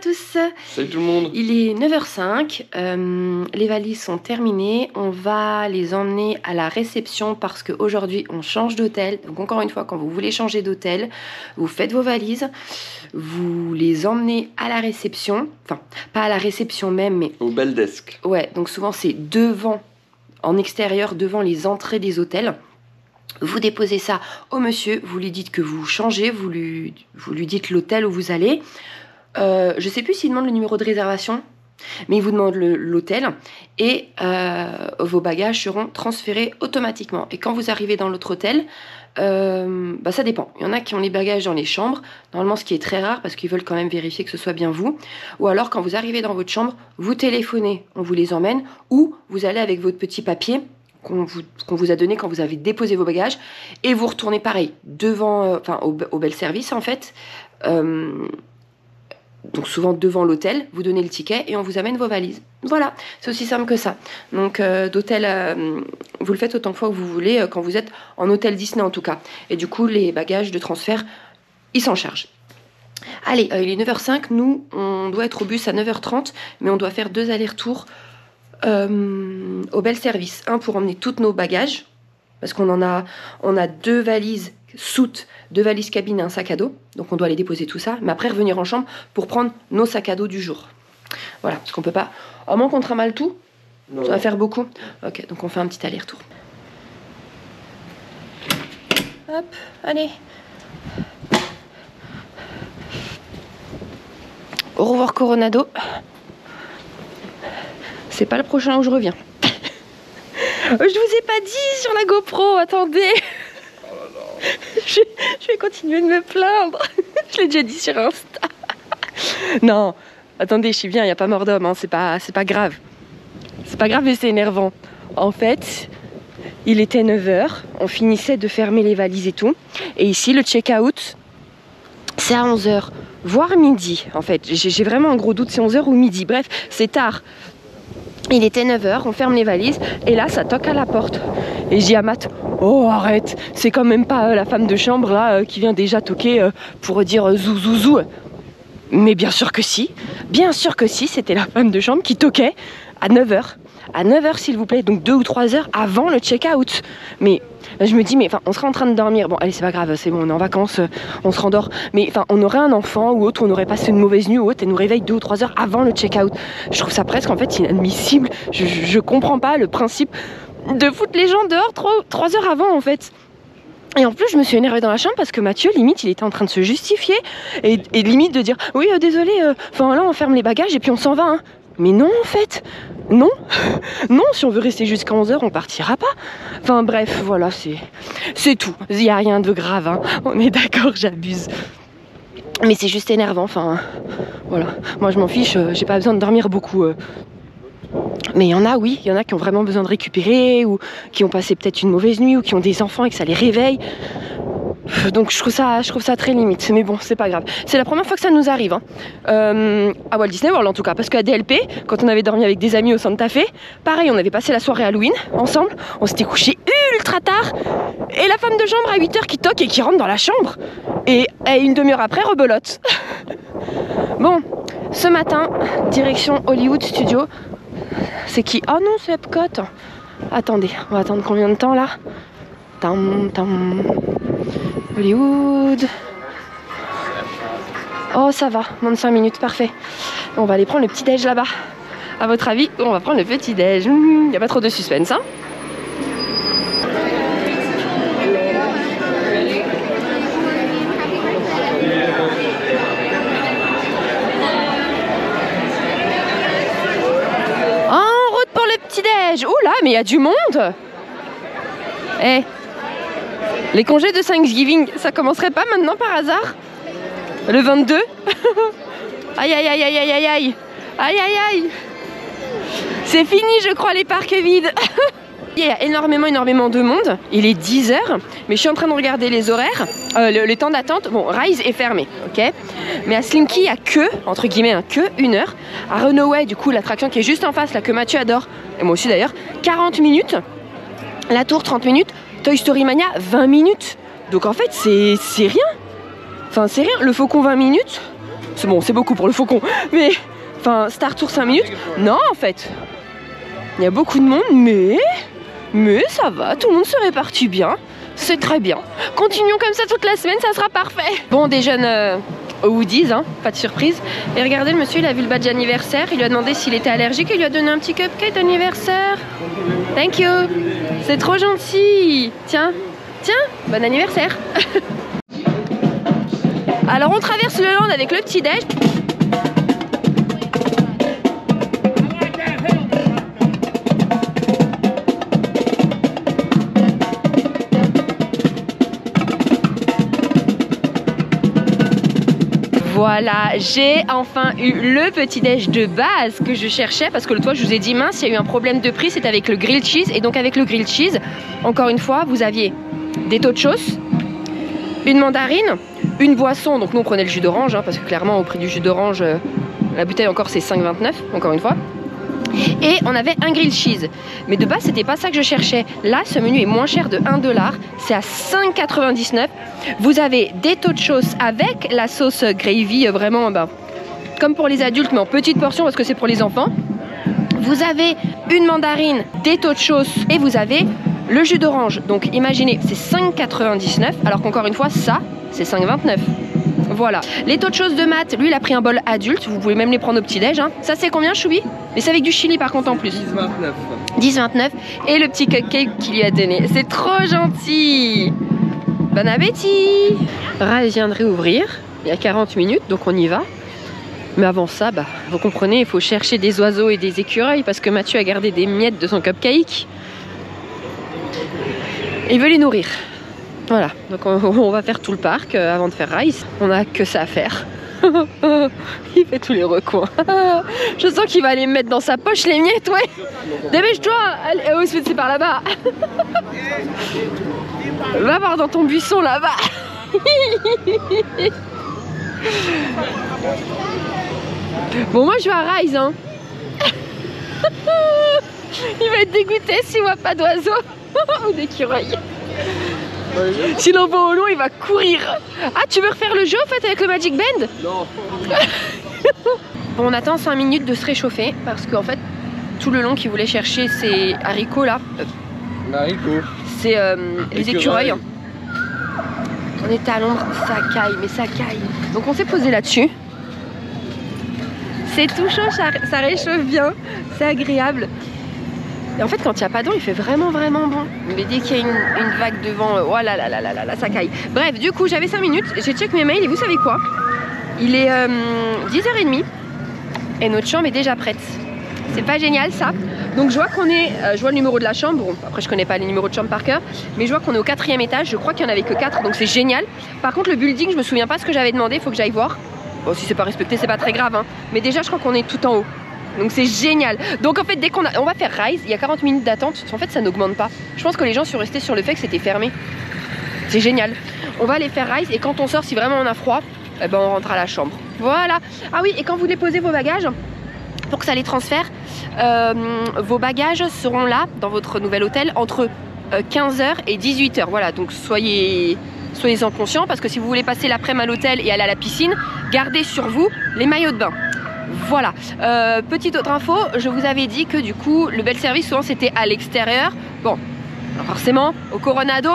tous. Salut tout le monde. Il est 9h05, les valises sont terminées, on va les emmener à la réception parce qu'aujourd'hui on change d'hôtel. Donc encore une fois, quand vous voulez changer d'hôtel, vous faites vos valises, vous les emmenez à la réception, enfin pas à la réception même, mais au Beldesk. Ouais, donc souvent c'est devant, en extérieur, devant les entrées des hôtels. Vous déposez ça au monsieur, vous lui dites que vous changez, vous lui dites l'hôtel où vous allez. Je sais plus s'il demande le numéro de réservation, mais il vous demande l'hôtel et vos bagages seront transférés automatiquement. Et quand vous arrivez dans l'autre hôtel, ça dépend. Il y en a qui ont les bagages dans les chambres, normalement ce qui est très rare parce qu'ils veulent quand même vérifier que ce soit bien vous. Ou alors quand vous arrivez dans votre chambre, vous téléphonez, on vous les emmène, ou vous allez avec votre petit papier qu'on vous a donné quand vous avez déposé vos bagages, et vous retournez pareil, devant, au bel service en fait, donc souvent devant l'hôtel, vous donnez le ticket et on vous amène vos valises. Voilà, c'est aussi simple que ça. Donc d'hôtel, vous le faites autant de fois que vous voulez, quand vous êtes en hôtel Disney en tout cas. Et du coup, les bagages de transfert, ils s'en chargent. Allez, il est 9h05, nous, on doit être au bus à 9h30, mais on doit faire 2 allers-retours au bel service. Un pour emmener tous nos bagages, parce qu'on a 2 valises soutes, 2 valises cabine et un sac à dos, donc on doit aller déposer tout ça, mais après revenir en chambre pour prendre nos sacs à dos du jour. Voilà, parce qu'on peut pas, à moins qu'on trimballe tout, non. Ça va faire beaucoup. Ok, donc on fait un petit aller-retour. Hop, allez. Au revoir Coronado. C'est pas le prochain où je reviens. Je vous ai pas dit sur la GoPro, attendez. Oh là là. Je vais continuer de me plaindre. Je l'ai déjà dit sur Insta. Non, attendez, je suis bien, il n'y a pas mort d'homme, hein, c'est pas grave. C'est pas grave, mais c'est énervant. En fait, il était 9h, on finissait de fermer les valises et tout. Et ici, le check-out, c'est à 11h, voire midi. En fait, j'ai vraiment un gros doute, c'est 11h ou midi. Bref, c'est tard. Il était 9h, on ferme les valises et là ça toque à la porte. Et je dis à Matt, oh arrête, c'est quand même pas la femme de chambre là qui vient déjà toquer pour dire zou. Mais bien sûr que si, c'était la femme de chambre qui toquait à 9h. À 9h s'il vous plaît, donc 2 ou 3 heures avant le check-out. Mais je me dis, mais enfin, on serait en train de dormir. Bon, allez, c'est pas grave, c'est bon, on est en vacances, on se rendort. Mais enfin, on aurait un enfant ou autre, on aurait passé une mauvaise nuit ou autre, et nous réveille 2 ou 3 heures avant le check-out. Je trouve ça presque en fait inadmissible. Je comprends pas le principe de foutre les gens dehors 3 heures avant en fait. Et en plus, je me suis énervée dans la chambre parce que Mathieu, limite, il était en train de se justifier et limite de dire, oui, désolé, là, on ferme les bagages et puis on s'en va, hein. Mais non, en fait, non, si on veut rester jusqu'à 11h, on partira pas. Enfin bref, voilà, c'est tout. Il n'y a rien de grave, hein. On est d'accord, j'abuse. Mais c'est juste énervant, enfin, voilà. Moi, je m'en fiche, j'ai pas besoin de dormir beaucoup. Mais il y en a, oui, il y en a qui ont vraiment besoin de récupérer, ou qui ont passé peut-être une mauvaise nuit, ou qui ont des enfants et que ça les réveille. Donc je trouve ça très limite, mais bon, c'est pas grave. C'est la première fois que ça nous arrive, hein. À Walt Disney World en tout cas, parce qu'à DLP, quand on avait dormi avec des amis au Santa Fe, pareil, on avait passé la soirée Halloween ensemble, on s'était couché ultra tard, et la femme de chambre à 8h qui toque et qui rentre dans la chambre, et une demi-heure après, rebelote. Bon, ce matin, direction Hollywood Studio. C'est qui? Oh non, c'est Epcot. Attendez, on va attendre combien de temps là? Hollywood. Oh ça va, moins de 5 minutes, parfait. On va aller prendre le petit déj là-bas. À votre avis, on va prendre le petit déj. Il n'y a pas trop de suspense, hein? En route pour le petit déj. Oula, mais il y a du monde. Eh, les congés de Thanksgiving, ça commencerait pas maintenant par hasard? Le 22? Aïe aïe aïe aïe aïe aïe aïe. Aïe aïe aïe. C'est fini je crois les parcs vides. Il y a énormément de monde. Il est 10h, mais je suis en train de regarder les horaires, les temps d'attente. Bon, Rise est fermé, ok. Mais à Slinky, il y a que, entre guillemets, que 1 heure. À Runaway, du coup, l'attraction qui est juste en face, là, que Mathieu adore, et moi aussi d'ailleurs, 40 minutes. La tour, 30 minutes. Toy Story Mania, 20 minutes. Donc en fait, c'est rien. Enfin, c'est rien. Le Faucon, 20 minutes. c'est bon, c'est beaucoup pour le faucon. Mais, enfin, Star Tour 5 minutes. Non, en fait. Il y a beaucoup de monde, mais ça va, tout le monde se répartit bien. C'est très bien. Continuons comme ça toute la semaine, ça sera parfait. Bon, des jeunes Woodies, hein, pas de surprise. Et regardez, le monsieur, il a vu le badge d'anniversaire. Il lui a demandé s'il était allergique et il lui a donné un petit cupcake d'anniversaire. Thank you. C'est trop gentil. Tiens, bon anniversaire. Alors, on traverse le land avec le petit-déj. Voilà, j'ai enfin eu le petit-déj de base que je cherchais parce que le toit, je vous ai dit mince, il y a eu un problème de prix, c'est avec le grilled cheese. Et donc avec le grilled cheese, encore une fois, vous aviez des tochos, une mandarine, une boisson. Donc nous on prenait le jus d'orange, hein, parce que clairement au prix du jus d'orange, la bouteille encore c'est 5,29, encore une fois. Et on avait un grilled cheese. Mais de base c'était pas ça que je cherchais. Là ce menu est moins cher de 1 $. C'est à 5,99 $. Vous avez des tochos avec la sauce gravy, vraiment comme pour les adultes mais en petite portion parce que c'est pour les enfants. Vous avez une mandarine, des tochos et vous avez le jus d'orange. Donc imaginez, c'est 5,99 € alors qu'encore une fois ça c'est 5,29 €. Voilà, les tochos de Matt, lui il a pris un bol adulte, vous pouvez même les prendre au petit-déj. Hein. Ça c'est combien, Choubi? Mais c'est avec du chili par contre en plus. 10,29. 10,29 €. Et le petit cupcake qu'il lui a donné, c'est trop gentil. Bon appétit. Rise vient de réouvrir, il y a 40 minutes, donc on y va. Mais avant ça, vous comprenez, il faut chercher des oiseaux et des écureuils parce que Mathieu a gardé des miettes de son cupcake. Il veut les nourrir. Voilà, donc on va faire tout le parc avant de faire Rise. On a que ça à faire. Il fait tous les recoins. Je sens qu'il va aller me mettre dans sa poche les miettes, ouais. Dépêche-toi. Oh, c'est par là-bas. Va voir dans ton buisson là-bas. Bon, moi je vais à Rise, hein. Il va être dégoûté s'il voit pas d'oiseaux ou d'écureuils. S'il en voit au loin, il va courir. Ah, tu veux refaire le jeu en fait avec le Magic Band? Non. Bon, on attend 5 minutes de se réchauffer parce qu'en fait, tout le long qu'il voulait chercher ces haricots là, c'est les écureuils. On était à l'ombre, ça caille, mais ça caille. Donc on s'est posé là-dessus. C'est tout chaud, ça réchauffe bien, c'est agréable. Et en fait, quand il n'y a pas d'eau, il fait vraiment bon. Mais dès qu'il y a une vague de vent, oh là là là là là, ça caille. Bref, du coup, j'avais 5 minutes, j'ai check mes mails et vous savez quoi? Il est 10h30 et notre chambre est déjà prête. C'est pas génial ça? Donc je vois qu'on est, je vois le numéro de la chambre, bon après je connais pas les numéros de chambre par cœur, mais je vois qu'on est au 4e étage, je crois qu'il n'y en avait que 4, donc c'est génial. Par contre le building, je me souviens pas ce que j'avais demandé, il faut que j'aille voir. Bon, si c'est pas respecté, c'est pas très grave, hein. Mais déjà je crois qu'on est tout en haut. Donc c'est génial. Donc en fait dès on va faire Rise, il y a 40 minutes d'attente. En fait ça n'augmente pas. Je pense que les gens sont restés sur le fait que c'était fermé. C'est génial. On va aller faire Rise et quand on sort, si vraiment on a froid, eh ben on rentre à la chambre. Voilà. Ah oui, et quand vous déposez vos bagages, pour que ça les transfère, vos bagages seront là dans votre nouvel hôtel entre 15 h et 18 h. Voilà, donc soyez-en conscients parce que si vous voulez passer l'après-midi à l'hôtel et aller à la piscine, gardez sur vous les maillots de bain. Voilà, petite autre info, je vous avais dit que du coup le bel service souvent c'était à l'extérieur. Bon, forcément au Coronado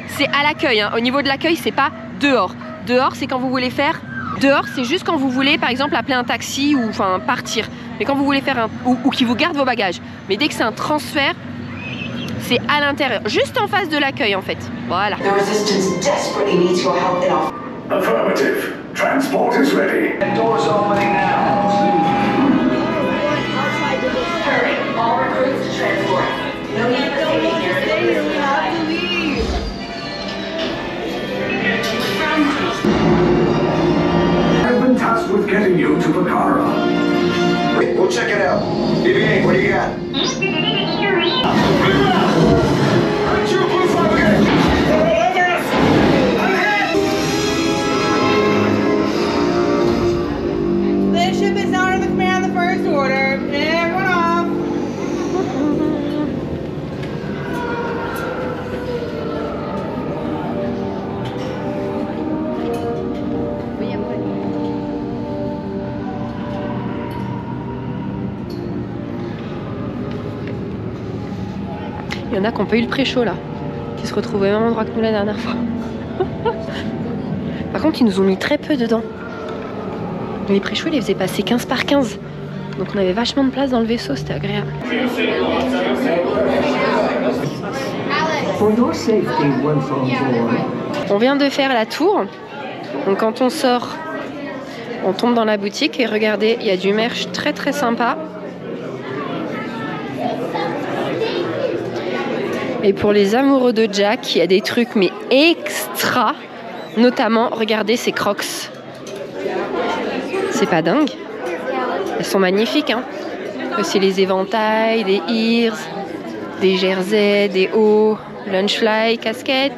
c'est à l'accueil, hein. Au niveau de l'accueil c'est pas dehors. Dehors c'est quand vous voulez faire, dehors c'est juste quand vous voulez par exemple appeler un taxi ou enfin partir. Mais quand vous voulez faire ou qui vous garde vos bagages. Mais dès que c'est un transfert, c'est à l'intérieur, juste en face de l'accueil en fait. Voilà. Affirmative. Transport is ready. The doors opening now. Hurry, all recruits to transport. No need for safety here. Stay here. We have to leave. I've been tasked with getting you to Bakara. We'll check it out. BB-8, what do you got? Il y en a qui n'ont pas eu le pré-show là, qui se retrouvent au même endroit que nous la dernière fois. Par contre, ils nous ont mis très peu dedans. Les pré-shows, ils les faisaient passer 15 par 15. Donc on avait vachement de place dans le vaisseau, c'était agréable. On vient de faire la tour. Donc quand on sort, on tombe dans la boutique et regardez, il y a du merch très très sympa. Et pour les amoureux de Jack, il y a des trucs mais extra. Notamment, regardez ces Crocs. C'est pas dingue? Elles sont magnifiques, hein. Aussi les éventails, des ears, des jerseys, des hauts, lunchfly, casquettes.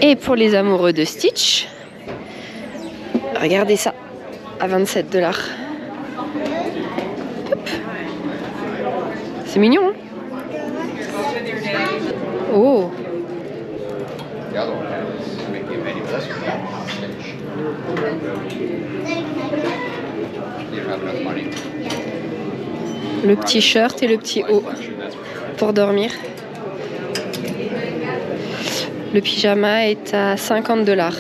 Et pour les amoureux de Stitch, regardez ça, à 27 $. C'est mignon, hein? Oh! Le petit shirt et le petit haut pour dormir. Le pyjama est à 50 $.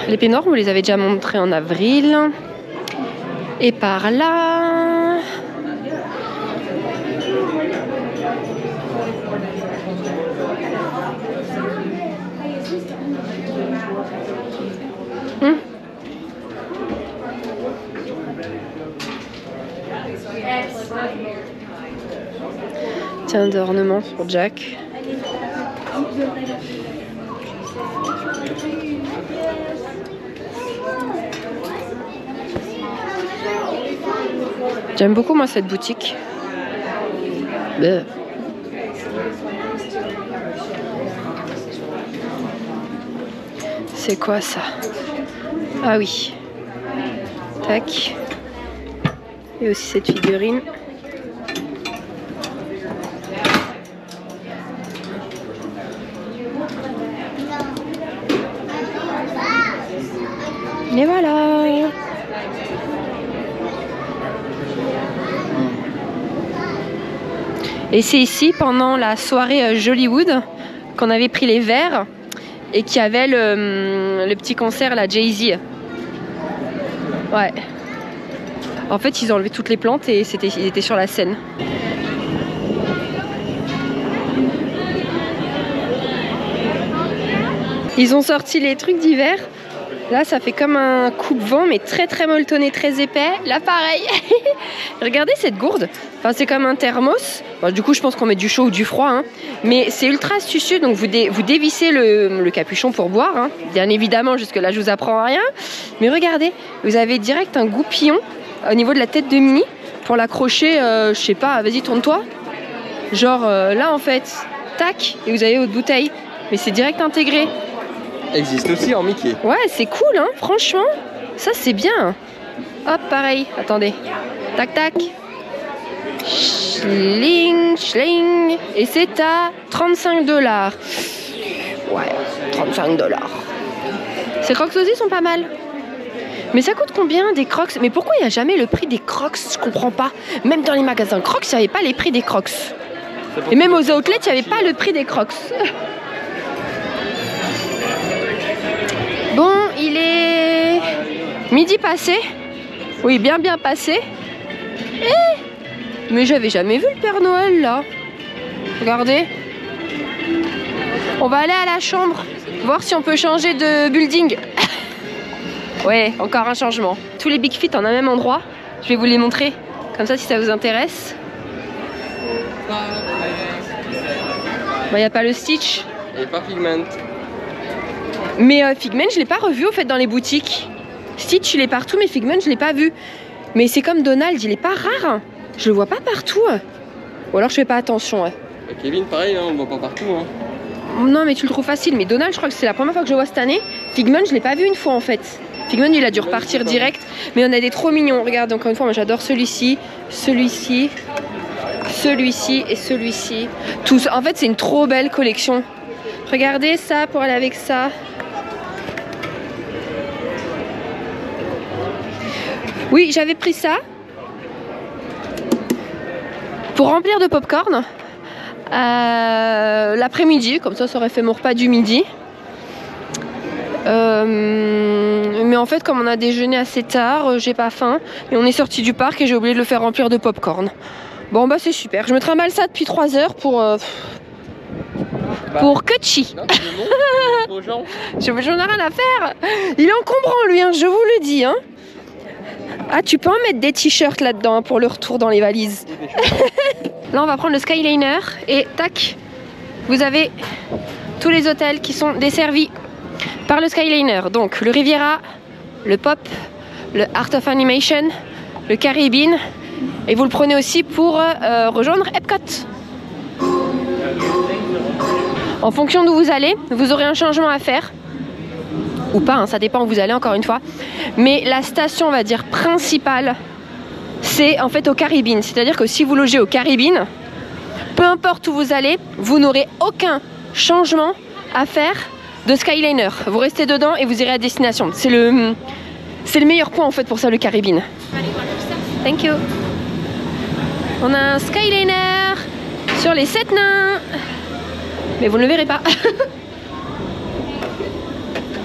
Les peignoirs, vous les avez déjà montrés en avril. Et par là... Tiens, d'ornement pour Jack. J'aime beaucoup moi cette boutique. Bleh. C'est quoi ça? Ah oui. Tac. Et aussi cette figurine. Et voilà. Et c'est ici, pendant la soirée Jollywood, qu'on avait pris les verres et qu'il y avait le petit concert, la Jay-Z. Ouais. En fait, ils ont enlevé toutes les plantes et ils étaient sur la scène. Ils ont sorti les trucs d'hiver. Là, ça fait comme un coupe-vent, mais très très molletonné, très épais. Là, pareil. Regardez cette gourde. Enfin, c'est comme un thermos. Bon, du coup, je pense qu'on met du chaud ou du froid. Hein. Mais c'est ultra astucieux. Donc, vous dévissez le capuchon pour boire. Hein. Bien évidemment, jusque-là, je vous apprends rien. Mais regardez, vous avez direct un goupillon au niveau de la tête de Minnie pour l'accrocher, je sais pas, vas-y, tourne-toi. Genre là, en fait, tac, et vous avez votre bouteille. Mais c'est direct intégré. Existe aussi en Mickey. Ouais, c'est cool, hein, franchement. Ça, c'est bien. Hop, pareil. Attendez. Tac, tac. Schling, schling. Et c'est à 35 $. Ouais, 35 $. Ces Crocs aussi sont pas mal. Mais ça coûte combien des Crocs? Mais pourquoi il n'y a jamais le prix des Crocs? Je comprends pas. Même dans les magasins Crocs, il n'y avait pas les prix des Crocs. Et même aux outlets, il n'y avait pas le prix des Crocs. Bon, il est midi passé. Oui, bien passé. Mais j'avais jamais vu le Père Noël là. Regardez. On va aller à la chambre, voir si on peut changer de building. Ouais, encore un changement. Tous les Big Fit en un même endroit. Je vais vous les montrer, comme ça si ça vous intéresse. Il n'y a pas le Stitch. Et pas Figment. Mais Figment, je l'ai pas revu au fait dans les boutiques. Stitch, il est partout, mais Figment, je l'ai pas vu. Mais c'est comme Donald, il est pas rare. Je le vois pas partout. Ou alors je fais pas attention. Kevin, pareil, hein, on le voit pas partout. Hein. Non, mais tu le trouves facile. Mais Donald, je crois que c'est la première fois que je le vois cette année. Figment, je l'ai pas vu une fois en fait. Figment, il a dû repartir direct. Mais on a des trop mignons. Regarde, encore une fois, moi j'adore celui-ci, celui-ci, celui-ci et celui-ci. Tous. En fait, c'est une trop belle collection. Regardez ça pour aller avec ça. Oui, j'avais pris ça pour remplir de popcorn l'après-midi, comme ça aurait fait mon repas du midi. Mais en fait, comme on a déjeuné assez tard, j'ai pas faim et on est sorti du parc et j'ai oublié de le faire remplir de popcorn. Bon bah c'est super, je me trimballe ça depuis 3 heures pour Kutchi. J'en ai rien à faire. Il est encombrant lui, hein, je vous le dis. Hein. Ah, tu peux en mettre des t-shirts là-dedans pour le retour dans les valises. Là, on va prendre le Skyliner et tac, vous avez tous les hôtels qui sont desservis par le Skyliner. Donc le Riviera, le Pop, le Art of Animation, le Caribbean. Et vous le prenez aussi pour rejoindre Epcot. En fonction d'où vous allez, vous aurez un changement à faire. Ou pas, hein, ça dépend où vous allez encore une fois. Mais la station, on va dire, principale, c'est en fait au Caribbean. C'est-à-dire que si vous logez au Caribbean, peu importe où vous allez, vous n'aurez aucun changement à faire de Skyliner. Vous restez dedans et vous irez à destination. C'est le meilleur point en fait pour ça, le Caribbean. Thank you. On a un Skyliner sur les 7 nains. Mais vous ne le verrez pas.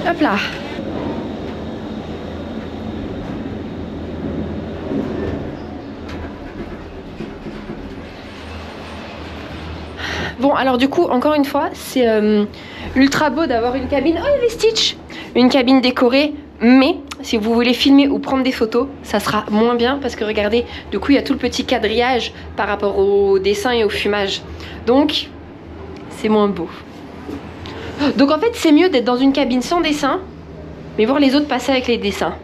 Hop là. Bon, alors du coup, encore une fois, c'est ultra beau d'avoir une cabine. Oh, il y avait Stitch! Une cabine décorée, mais si vous voulez filmer ou prendre des photos, ça sera moins bien parce que regardez, du coup, il y a tout le petit quadrillage par rapport au dessin et au fumage. Donc, c'est moins beau. Donc en fait, c'est mieux d'être dans une cabine sans dessin, mais voir les autres passer avec les dessins.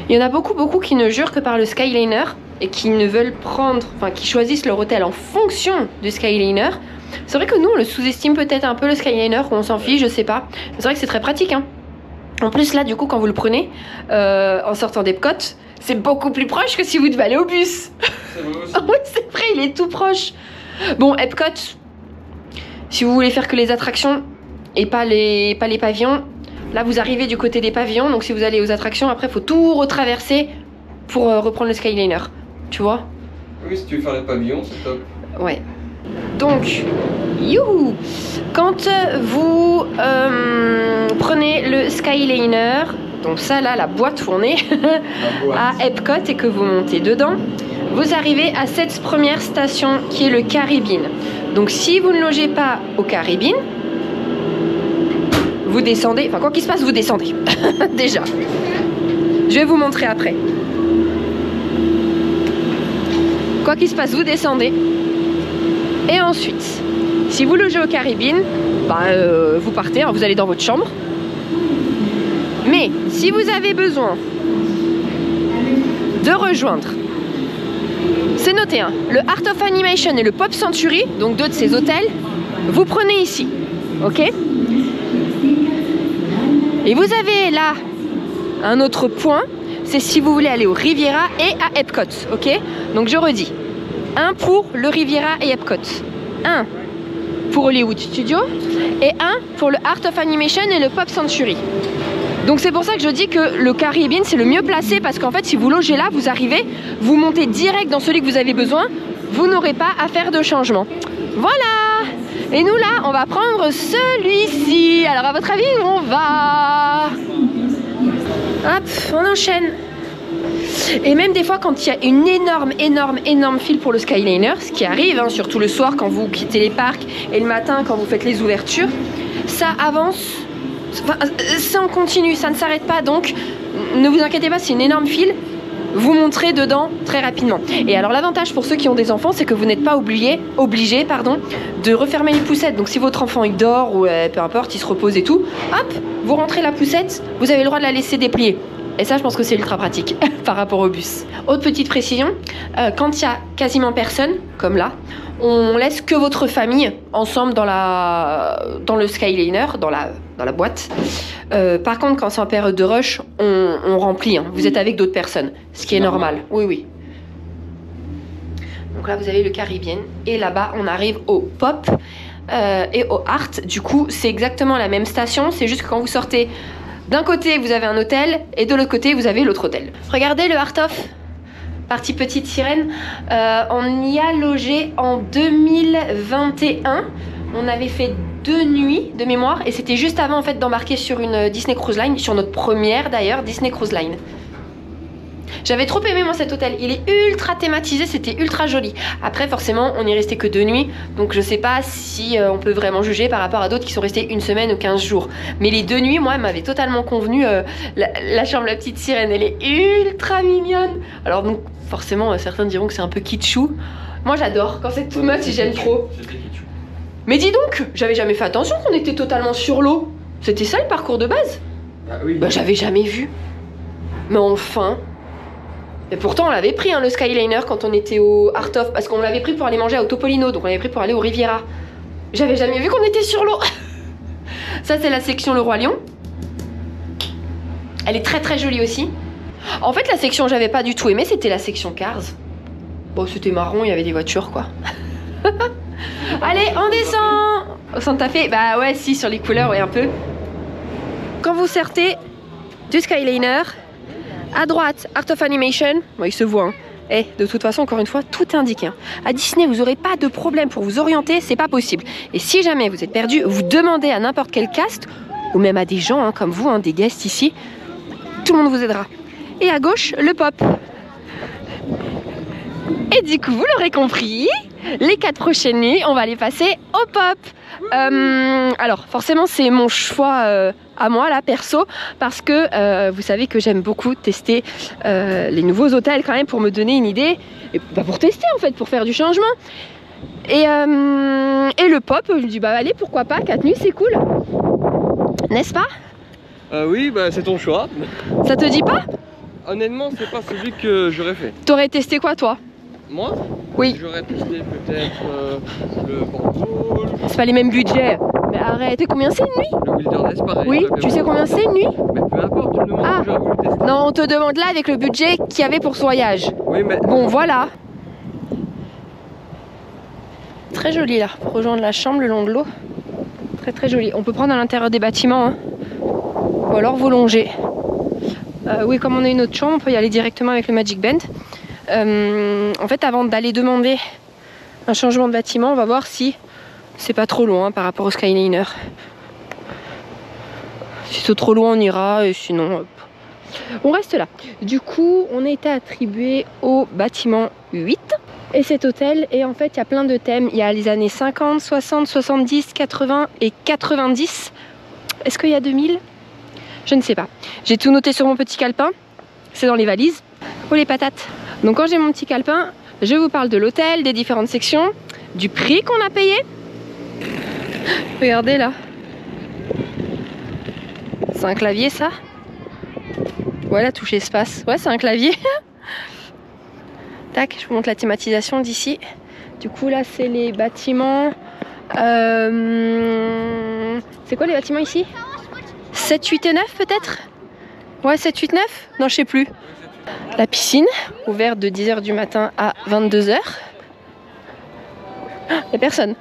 Il y en a beaucoup qui ne jurent que par le Skyliner et qui ne veulent prendre, enfin qui choisissent leur hôtel en fonction du Skyliner. C'est vrai que nous on le sous-estime peut-être un peu le Skyliner, ou on s'en fiche, je sais pas. C'est vrai que c'est très pratique, hein. En plus là du coup quand vous le prenez en sortant d'Epcot, c'est beaucoup plus proche que si vous devez aller au bus. Oui c'est vrai, il est tout proche. Bon Epcot, si vous voulez faire que les attractions et pas les pavillons, là vous arrivez du côté des pavillons, donc si vous allez aux attractions, après il faut tout retraverser pour reprendre le Skyliner, tu vois. Oui, si tu veux faire les pavillons, c'est top. Ouais. Donc, youhou, quand vous prenez le Skyliner, donc ça là, la boîte où on est, à Epcot et que vous montez dedans, vous arrivez à cette première station qui est le Caribbean. Donc si vous ne logez pas au Caribbean, vous descendez, enfin quoi qu'il se passe, vous descendez, déjà. Je vais vous montrer après. Quoi qu'il se passe, vous descendez. Et ensuite, si vous logez au Caribbean, vous partez, hein, vous allez dans votre chambre. Mais si vous avez besoin de rejoindre, c'est noté, hein, le Art of Animation et le Pop Century, donc 2 de ces hôtels, vous prenez ici, ok? Et vous avez là un autre point, c'est si vous voulez aller au Riviera et à Epcot, ok? Donc je redis, un pour le Riviera et Epcot, un pour Hollywood Studios et un pour le Art of Animation et le Pop Century. Donc c'est pour ça que je dis que le Caribbean c'est le mieux placé, parce qu'en fait si vous logez là, vous arrivez, vous montez direct dans celui que vous avez besoin, vous n'aurez pas à faire de changement. Voilà. Et nous là, on va prendre celui-ci. Alors à votre avis, où on va? Hop, on enchaîne. Et même des fois quand il y a une énorme file pour le Skyliner, ce qui arrive, hein, surtout le soir quand vous quittez les parcs et le matin quand vous faites les ouvertures, ça avance, enfin, c'est en continu, ça ne s'arrête pas, donc ne vous inquiétez pas, c'est une énorme file, vous monterez dedans très rapidement. Et alors l'avantage pour ceux qui ont des enfants, c'est que vous n'êtes pas obligé de refermer les poussettes. Donc si votre enfant il dort ou peu importe, il se repose et tout, hop, vous rentrez la poussette, vous avez le droit de la laisser déplier. Et ça, je pense que c'est ultra pratique par rapport au bus. Autre petite précision, quand il y a quasiment personne, comme là, on laisse que votre famille ensemble dans le Skyliner, dans la boîte. Par contre, quand c'est en période de rush, on remplit. Hein. Vous êtes avec d'autres personnes, ce qui est normal. Oui, oui. Donc là, vous avez le Caribbean. Et là-bas, on arrive au Pop et au Art. Du coup, c'est exactement la même station. C'est juste que quand vous sortez d'un côté, vous avez un hôtel. Et de l'autre côté, vous avez l'autre hôtel. Regardez le Art of. Partie Petite Sirène. On y a logé en 2021. On avait fait 2 nuits de mémoire. Et c'était juste avant en fait d'embarquer sur une Disney Cruise Line. Sur notre première d'ailleurs, Disney Cruise Line. J'avais trop aimé moi cet hôtel, il est ultra thématisé, c'était ultra joli. Après forcément on n'y restait que 2 nuits, donc je sais pas si on peut vraiment juger par rapport à d'autres qui sont restés 1 semaine ou 15 jours. Mais les 2 nuits, moi, elles m'avaient totalement convenu. La chambre La Petite Sirène, elle est ultra mignonne. Alors donc forcément certains diront que c'est un peu kitschou. Moi j'adore, quand c'est too much j'aime trop. Mais dis donc, j'avais jamais fait attention qu'on était totalement sur l'eau. C'était ça le parcours de base? Ah oui. Bah j'avais jamais vu. Mais enfin... Et pourtant on l'avait pris hein, le Skyliner quand on était au Art of, parce qu'on l'avait pris pour aller manger à Topolino, donc on l'avait pris pour aller au Riviera. J'avais jamais vu qu'on était sur l'eau. Ça c'est la section Le Roi Lion. Elle est très très jolie aussi. En fait la section que j'avais pas du tout aimé, c'était la section Cars. Bon c'était marron, il y avait des voitures quoi. Allez on descend. Santa Fe, bah ouais si sur les couleurs ouais un peu. Quand vous sortez du Skyliner, à droite, Art of Animation, bon, il se voit. Hein. Et de toute façon, encore une fois, tout est indiqué. Hein. À Disney, vous n'aurez pas de problème pour vous orienter, c'est pas possible. Et si jamais vous êtes perdu, vous demandez à n'importe quel cast, ou même à des gens hein, comme vous, hein, des guests ici, tout le monde vous aidera. Et à gauche, le Pop. Et du coup, vous l'aurez compris, les 4 prochaines nuits, on va les passer au Pop. Alors, forcément, c'est mon choix à moi, là, perso, parce que vous savez que j'aime beaucoup tester les nouveaux hôtels quand même pour me donner une idée, et bah, pour tester en fait, pour faire du changement. Et le Pop, je me dis, bah allez, pourquoi pas, 4 nuits, c'est cool. N'est-ce pas? Oui, bah c'est ton choix. Ça te dit pas? Honnêtement, c'est pas celui que j'aurais fait. T'aurais testé quoi, toi? Moi? Oui. J'aurais testé peut-être le Portal. C'est pas les mêmes budgets. Mais arrête, combien c'est une nuit? Le Wilderness, pareil. Oui, tu sais combien c'est une nuit? Mais peu importe, tu me demandes Ah. où j'aurais voulu tester. Non, on te demande là avec le budget qu'il y avait pour ce voyage. Oui, mais... Bon, voilà. Très joli là, pour rejoindre la chambre le long de l'eau. Très très joli. On peut prendre à l'intérieur des bâtiments. Hein. Ou alors vous longer. Oui, comme on a une autre chambre, on peut y aller directement avec le Magic Band. En fait, avant d'aller demander un changement de bâtiment, on va voir si c'est pas trop loin par rapport au Skyliner. Si c'est trop loin, on ira, et sinon, hop. On reste là. Du coup, on a été attribué au bâtiment 8. Et cet hôtel, et en fait, il y a plein de thèmes. Il y a les années 50, 60, 70, 80 et 90. Est-ce qu'il y a 2000? Je ne sais pas. J'ai tout noté sur mon petit calepin. C'est dans les valises. Oh les patates. Donc quand j'ai mon petit calepin, je vous parle de l'hôtel, des différentes sections, du prix qu'on a payé. Regardez là. C'est un clavier ça? Voilà, touche espace. Ouais, c'est un clavier. Tac, je vous montre la thématisation d'ici. Du coup là, c'est les bâtiments. C'est quoi les bâtiments ici? 7, 8 et 9 peut-être? Ouais, 7, 8, 9? Non, je sais plus. La piscine, ouverte de 10h du matin à 22h. Il n'y a personne.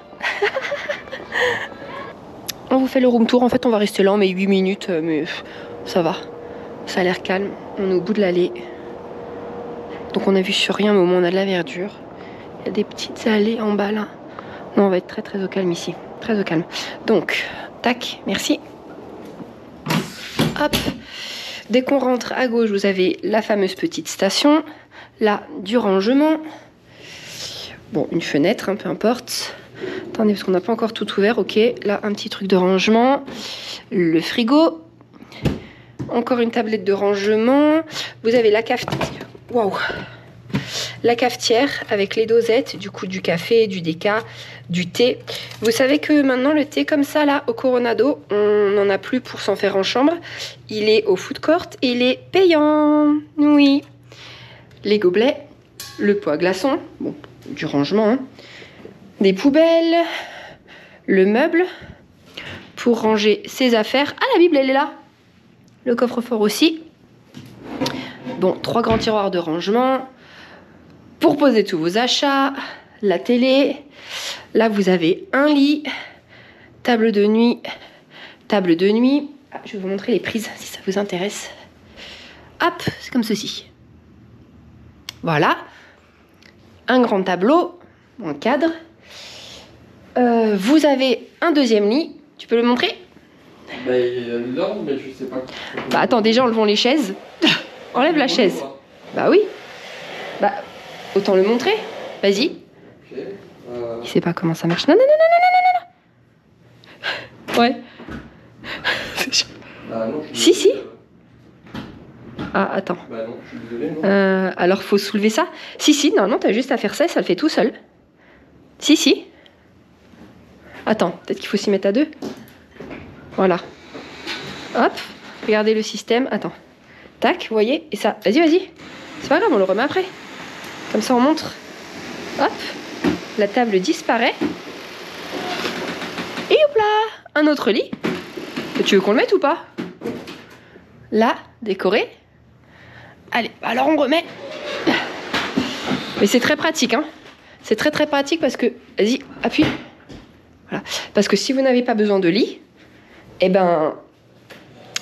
On vous fait le room tour. En fait, on va rester là, on met 8 minutes, mais ça va. Ça a l'air calme. On est au bout de l'allée. Donc on a vu sur rien, mais au moins on a de la verdure. Il y a des petites allées en bas là. Non, on va être très très au calme ici. Très au calme. Donc, tac, merci. Hop. Dès qu'on rentre à gauche, vous avez la fameuse petite station. Là, du rangement. Bon, une fenêtre, hein, peu importe. Attendez, parce qu'on n'a pas encore tout ouvert. Ok, là, un petit truc de rangement. Le frigo. Encore une tablette de rangement. Vous avez la cafetière. Waouh! La cafetière avec les dosettes, du coup du café, du déca, du thé. Vous savez que maintenant le thé comme ça là au Coronado, on n'en a plus pour s'en faire en chambre. Il est au food court et il est payant. Oui. Les gobelets, le pot à glaçons, bon, du rangement, hein. Des poubelles, le meuble pour ranger ses affaires. Ah, la Bible elle est là. Le coffre-fort aussi. Bon, 3 grands tiroirs de rangement pour poser tous vos achats, la télé. Là, vous avez un lit, table de nuit. Ah, je vais vous montrer les prises si ça vous intéresse. Hop, c'est comme ceci. Voilà. Un grand tableau, un cadre. Vous avez un deuxième lit. Tu peux le montrer? Bah, il est là, mais je sais pas. Bah attends, déjà enlevons les chaises. Enlève la chaise. Bah oui. Bah, autant le montrer. Vas-y. Ok. Il sait pas comment ça marche. Non. Ouais. Bah non, Si. Ah, attends. Bah non, je suis désolé, non. Alors, faut soulever ça. Si, non, t'as juste à faire ça et ça le fait tout seul. Si. Attends, peut-être qu'il faut s'y mettre à 2. Voilà. Hop, regardez le système. Attends. Tac, vous voyez? Et ça, vas-y. C'est pas grave, on le remet après. Comme ça, on montre. Hop, la table disparaît. Et hop là, un autre lit. Tu veux qu'on le mette ou pas? Là, décoré. Allez, alors on remet. Mais c'est très pratique, hein. C'est très pratique parce que... Vas-y, appuie. Voilà. Parce que si vous n'avez pas besoin de lit, eh ben,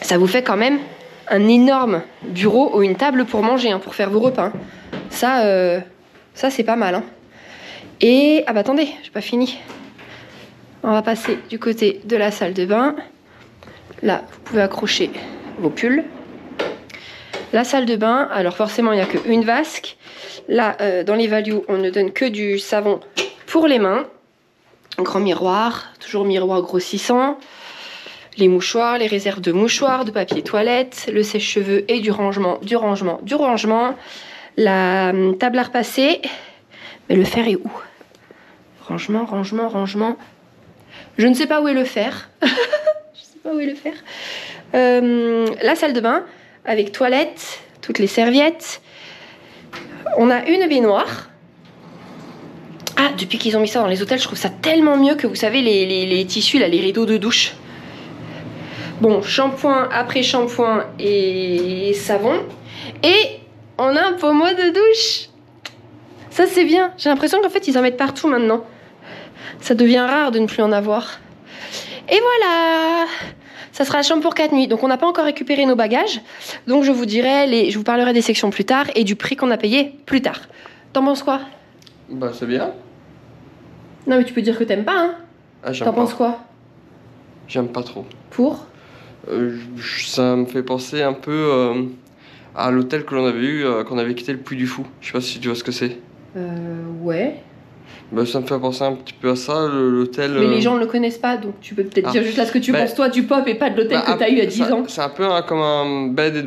ça vous fait quand même un énorme bureau ou une table pour manger, hein, pour faire vos repas. Hein. Ça c'est pas mal. Hein. Et, ah bah attendez, j'ai pas fini. On va passer du côté de la salle de bain. Là, vous pouvez accrocher vos pulls. La salle de bain, alors forcément, il n'y a qu'une vasque. Là, dans les values, on ne donne que du savon pour les mains. Grand miroir, toujours miroir grossissant. Les mouchoirs, les réserves de mouchoirs, de papier toilette, le sèche-cheveux et du rangement. La table à repasser. Mais le fer est où? Rangement. Je ne sais pas où est le fer. La salle de bain avec toilette, toutes les serviettes. On a une baignoire. Ah, depuis qu'ils ont mis ça dans les hôtels, je trouve ça tellement mieux que vous savez les tissus, là, les rideaux de douche. Bon, shampoing, après-shampoing et savon. Et on a un pommeau de douche. Ça, c'est bien. J'ai l'impression qu'en fait, ils en mettent partout maintenant. Ça devient rare de ne plus en avoir. Et voilà. Ça sera la chambre pour 4 nuits. Donc, on n'a pas encore récupéré nos bagages. Donc, je vous parlerai des sections plus tard et du prix qu'on a payé plus tard. T'en penses quoi? Bah, c'est bien. Non, mais tu peux dire que t'aimes pas, hein. Ah, j'aime T'en pas. penses quoi? J'aime pas trop. Pour? Ça me fait penser un peu à l'hôtel que l'on avait eu quand on avait quitté le Puy du Fou. Je sais pas si tu vois ce que c'est. Ouais. Bah, ça me fait penser un petit peu à ça, l'hôtel. Mais les gens ne le connaissent pas, donc tu peux peut-être dire juste là ce que tu penses toi du pop et pas de l'hôtel que t'as eu à 10 ans. C'est un peu comme un bed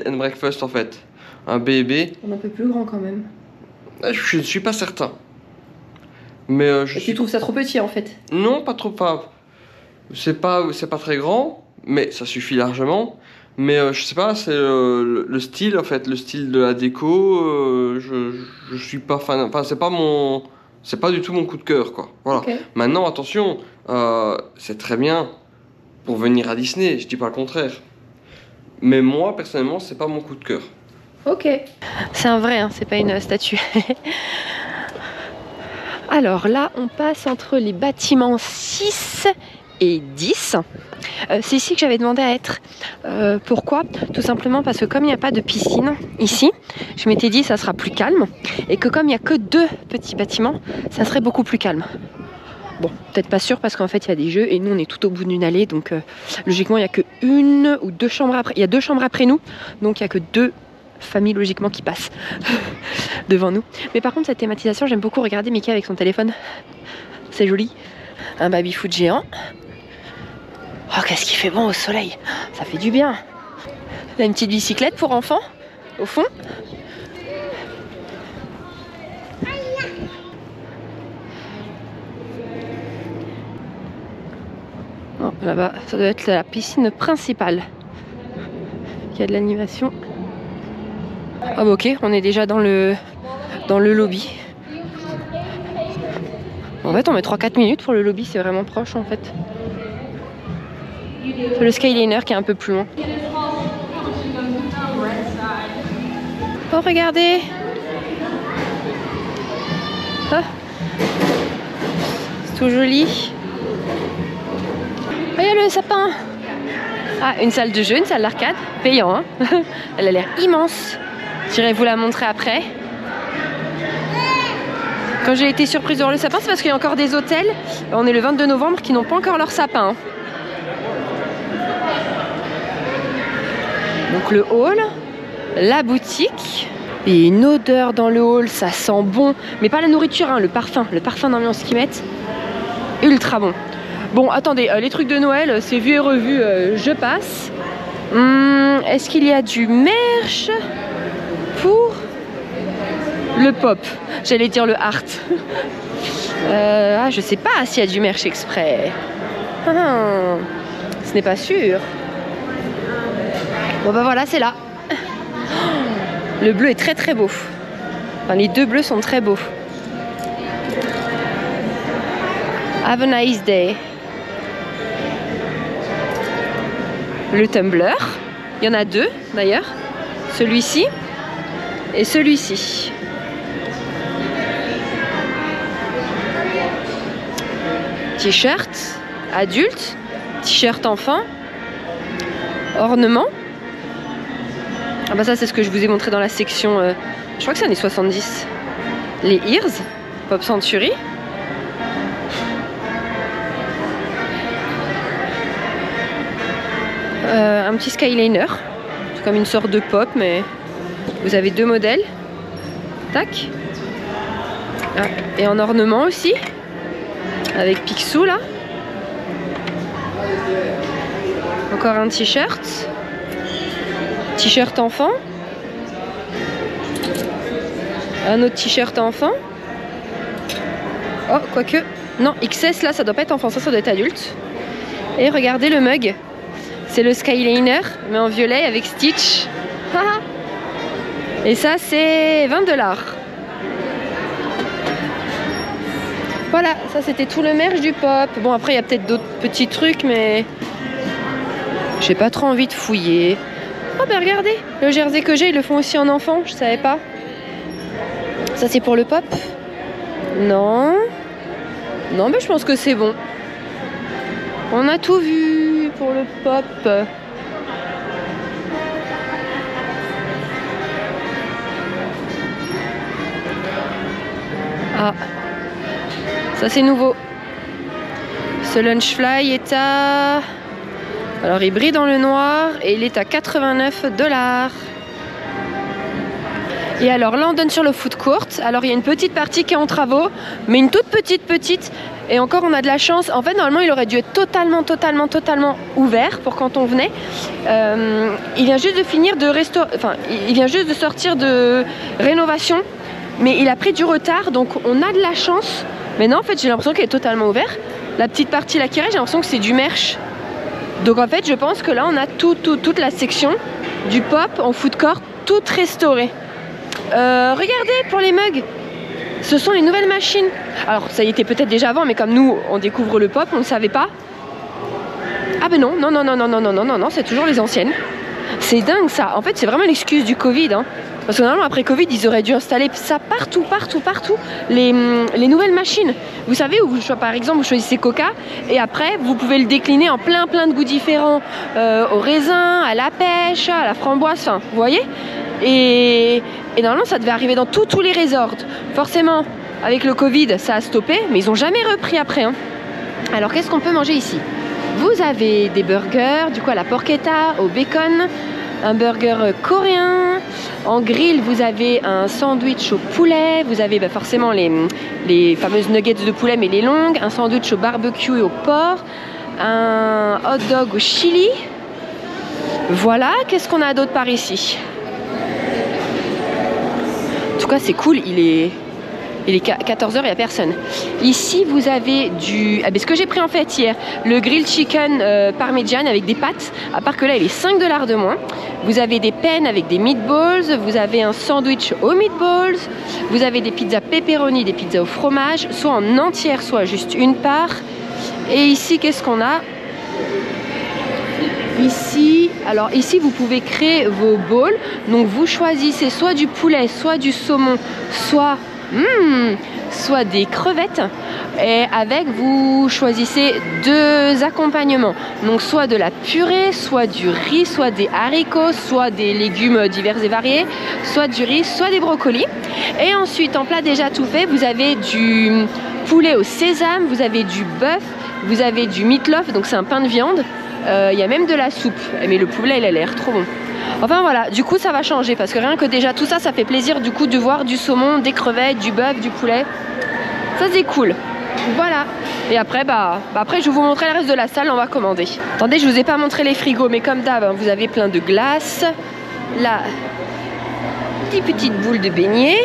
and breakfast en fait. Un B&B. On est un peu plus grand quand même. Je ne suis pas certain. Mais Tu trouves ça trop petit en fait? Non, pas trop. C'est pas très grand, mais ça suffit largement. Mais je sais pas, c'est le style en fait, le style de la déco. Je suis pas fan. Enfin, c'est pas du tout mon coup de cœur quoi. Voilà. Okay. Maintenant, attention, c'est très bien pour venir à Disney. Je dis pas le contraire. Mais moi, personnellement, c'est pas mon coup de cœur. Ok. C'est un vrai, hein, c'est pas une statue. Alors là, on passe entre les bâtiments 6 et 10. C'est ici que j'avais demandé à être. Pourquoi? Tout simplement parce que comme il n'y a pas de piscine ici, je m'étais dit ça sera plus calme. Et que comme il n'y a que 2 petits bâtiments, ça serait beaucoup plus calme. Bon, peut-être pas sûr parce qu'en fait il y a des jeux et nous on est tout au bout d'une allée. Donc logiquement il n'y a que 1 ou 2 chambres après. Il y a 2 chambres après nous, donc il n'y a que 2 familles logiquement qui passent devant nous. Mais par contre cette thématisation, j'aime beaucoup regarder Mickey avec son téléphone. C'est joli. Un baby-foot géant. Oh, qu'est-ce qu'il fait bon au soleil. Ça fait du bien. Là, une petite bicyclette pour enfants, au fond. Là-bas, ça doit être la piscine principale. Il y a de l'animation. Ah bah ok, on est déjà dans le lobby. En fait, on met 3-4 minutes pour le lobby, c'est vraiment proche en fait. C'est le Skyliner qui est un peu plus loin. Oh, regardez! Ah. C'est tout joli. Oh, il y a le sapin! Ah, une salle de jeu, une salle d'arcade, payant, hein. Elle a l'air immense. J'irai vous la montrer après. Quand j'ai été surprise de voir le sapin, c'est parce qu'il y a encore des hôtels. On est le 22 novembre qui n'ont pas encore leur sapin. Donc le hall, la boutique. Et une odeur dans le hall, ça sent bon. Mais pas la nourriture, hein, le parfum d'ambiance qu'ils mettent. Ultra bon. Bon, attendez, les trucs de Noël, c'est vu et revu, je passe. Est-ce qu'il y a du merch pour le pop? J'allais dire le art. Je sais pas s'il y a du merch exprès. Ce n'est pas sûr. Bon bah voilà, c'est là. Le bleu est très très beau. Enfin, les deux bleus sont très beaux. Have a nice day. Le tumbler. Il y en a deux d'ailleurs. Celui-ci et celui-ci. T-shirt adulte, t-shirt enfant, ornement. Ah bah ça c'est ce que je vous ai montré dans la section, je crois que c'est années 70. Les Ears, Pop Century. Un petit Skyliner, c'est comme une sorte de pop, mais vous avez deux modèles. Tac. Ah, et en ornement aussi, avec Picsou là. Encore un t-shirt. T-shirt enfant. Un autre t-shirt enfant. Oh, quoique. Non, XS là, ça doit pas être enfant, ça doit être adulte. Et regardez le mug. C'est le Skyliner, mais en violet avec Stitch. Et ça, c'est 20 $. Voilà, ça c'était tout le merch du pop. Bon, après, il y a peut-être d'autres petits trucs, mais j'ai pas trop envie de fouiller. Oh, ben regardez, le jersey que j'ai, ils le font aussi en enfant, je savais pas. Ça, c'est pour le pop? Non. Non, mais je pense que c'est bon. On a tout vu pour le pop. Ah, ça c'est nouveau. Ce Lunchfly est à... Alors il brille dans le noir et il est à 89 $. Et alors là on donne sur le food court. Alors il y a une petite partie qui est en travaux, mais une toute petite. Et encore on a de la chance. En fait normalement il aurait dû être totalement ouvert pour quand on venait. Il vient juste de finir de il vient juste de sortir de rénovation. Mais il a pris du retard, donc on a de la chance. Mais non, en fait, j'ai l'impression qu'il est totalement ouvert. La petite partie là qui reste, j'ai l'impression que c'est du merch. Donc en fait, je pense que là, on a toute la section du pop en food court, toute restaurée. Regardez pour les mugs. Ce sont les nouvelles machines. Alors, ça y était peut-être déjà avant, mais comme nous, on découvre le pop, on ne savait pas. Ah ben non, c'est toujours les anciennes. C'est dingue ça. En fait, c'est vraiment l'excuse du Covid, hein. Parce que normalement après Covid ils auraient dû installer ça partout les nouvelles machines. Vous savez où par exemple vous choisissez Coca et après vous pouvez le décliner en plein de goûts différents, au raisin, à la pêche, à la framboise, enfin vous voyez. Et normalement ça devait arriver dans tous les resorts. Forcément avec le Covid ça a stoppé mais ils n'ont jamais repris après, hein. Alors qu'est-ce qu'on peut manger ici? Vous avez des burgers, du coup à la porchetta, au bacon, un burger coréen. En grill, vous avez un sandwich au poulet. Vous avez forcément les fameuses nuggets de poulet, mais les longues. Un sandwich au barbecue et au porc. Un hot dog au chili. Voilà, qu'est-ce qu'on a d'autre par ici? En tout cas, c'est cool. Il Et les 14h, il n'y a personne. Ici, vous avez du... Ah ben, ce que j'ai pris en fait hier, le grilled chicken parmesan avec des pâtes. À part que là, il est 5 $ de moins. Vous avez des penne avec des meatballs. Vous avez un sandwich aux meatballs. Vous avez des pizzas pepperoni, des pizzas au fromage. Soit en entière, soit juste une part. Et ici, qu'est-ce qu'on a? Ici, alors ici, vous pouvez créer vos bowls. Donc, vous choisissez soit du poulet, soit du saumon, soit... soit des crevettes, et avec vous choisissez 2 accompagnements, donc soit de la purée, soit du riz, soit des haricots, soit des légumes divers et variés, soit du riz, soit des brocolis. Et ensuite en plat déjà tout fait, vous avez du poulet au sésame, vous avez du bœuf, vous avez du meatloaf, donc c'est un pain de viande, il y a même de la soupe, mais le poulet il a l'air trop bon. Enfin voilà, du coup ça va changer parce que rien que déjà tout ça, ça fait plaisir du coup de voir du saumon, des crevettes, du bœuf, du poulet. Ça c'est cool. Voilà. Et après, après je vais vous montrer le reste de la salle, on va commander. Attendez, je vous ai pas montré les frigos, mais comme d'hab, hein, vous avez plein de glace. Là, des petites boules de beignets,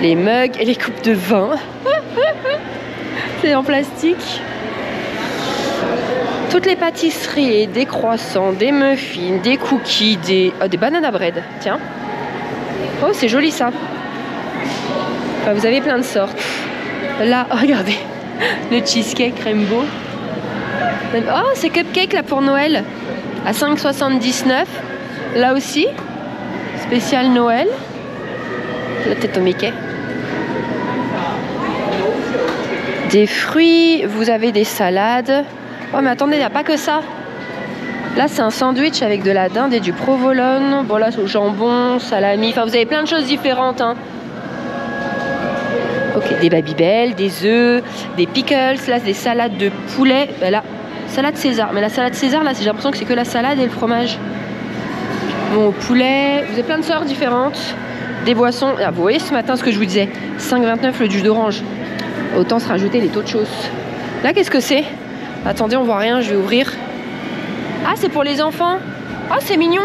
les mugs et les coupes de vin. C'est en plastique. Toutes les pâtisseries, des croissants, des muffins, des cookies, des banana bread. Tiens. Oh, c'est joli ça. Enfin, vous avez plein de sortes. Là, oh, regardez. Le cheesecake rainbow. Oh, c'est cupcake là pour Noël. À 5,79. Là aussi. Spécial Noël. La tête au Mickey. Des fruits. Vous avez des salades. Oh mais attendez, il n'y a pas que ça. Là c'est un sandwich avec de la dinde et du provolone. Bon là c'est au jambon, salami. Enfin vous avez plein de choses différentes hein. Ok, des Babybel, des œufs, des pickles. Là c'est des salades de poulet. Ben là, salade César. Mais la salade César là j'ai l'impression que c'est que la salade et le fromage. Bon, au poulet, vous avez plein de sortes différentes. Des boissons. Ah, vous voyez ce matin ce que je vous disais, 5,29 le jus d'orange. Autant se rajouter les taux de choses. Là qu'est-ce que c'est? Attendez, on voit rien, je vais ouvrir. Ah, c'est pour les enfants. Oh, c'est mignon.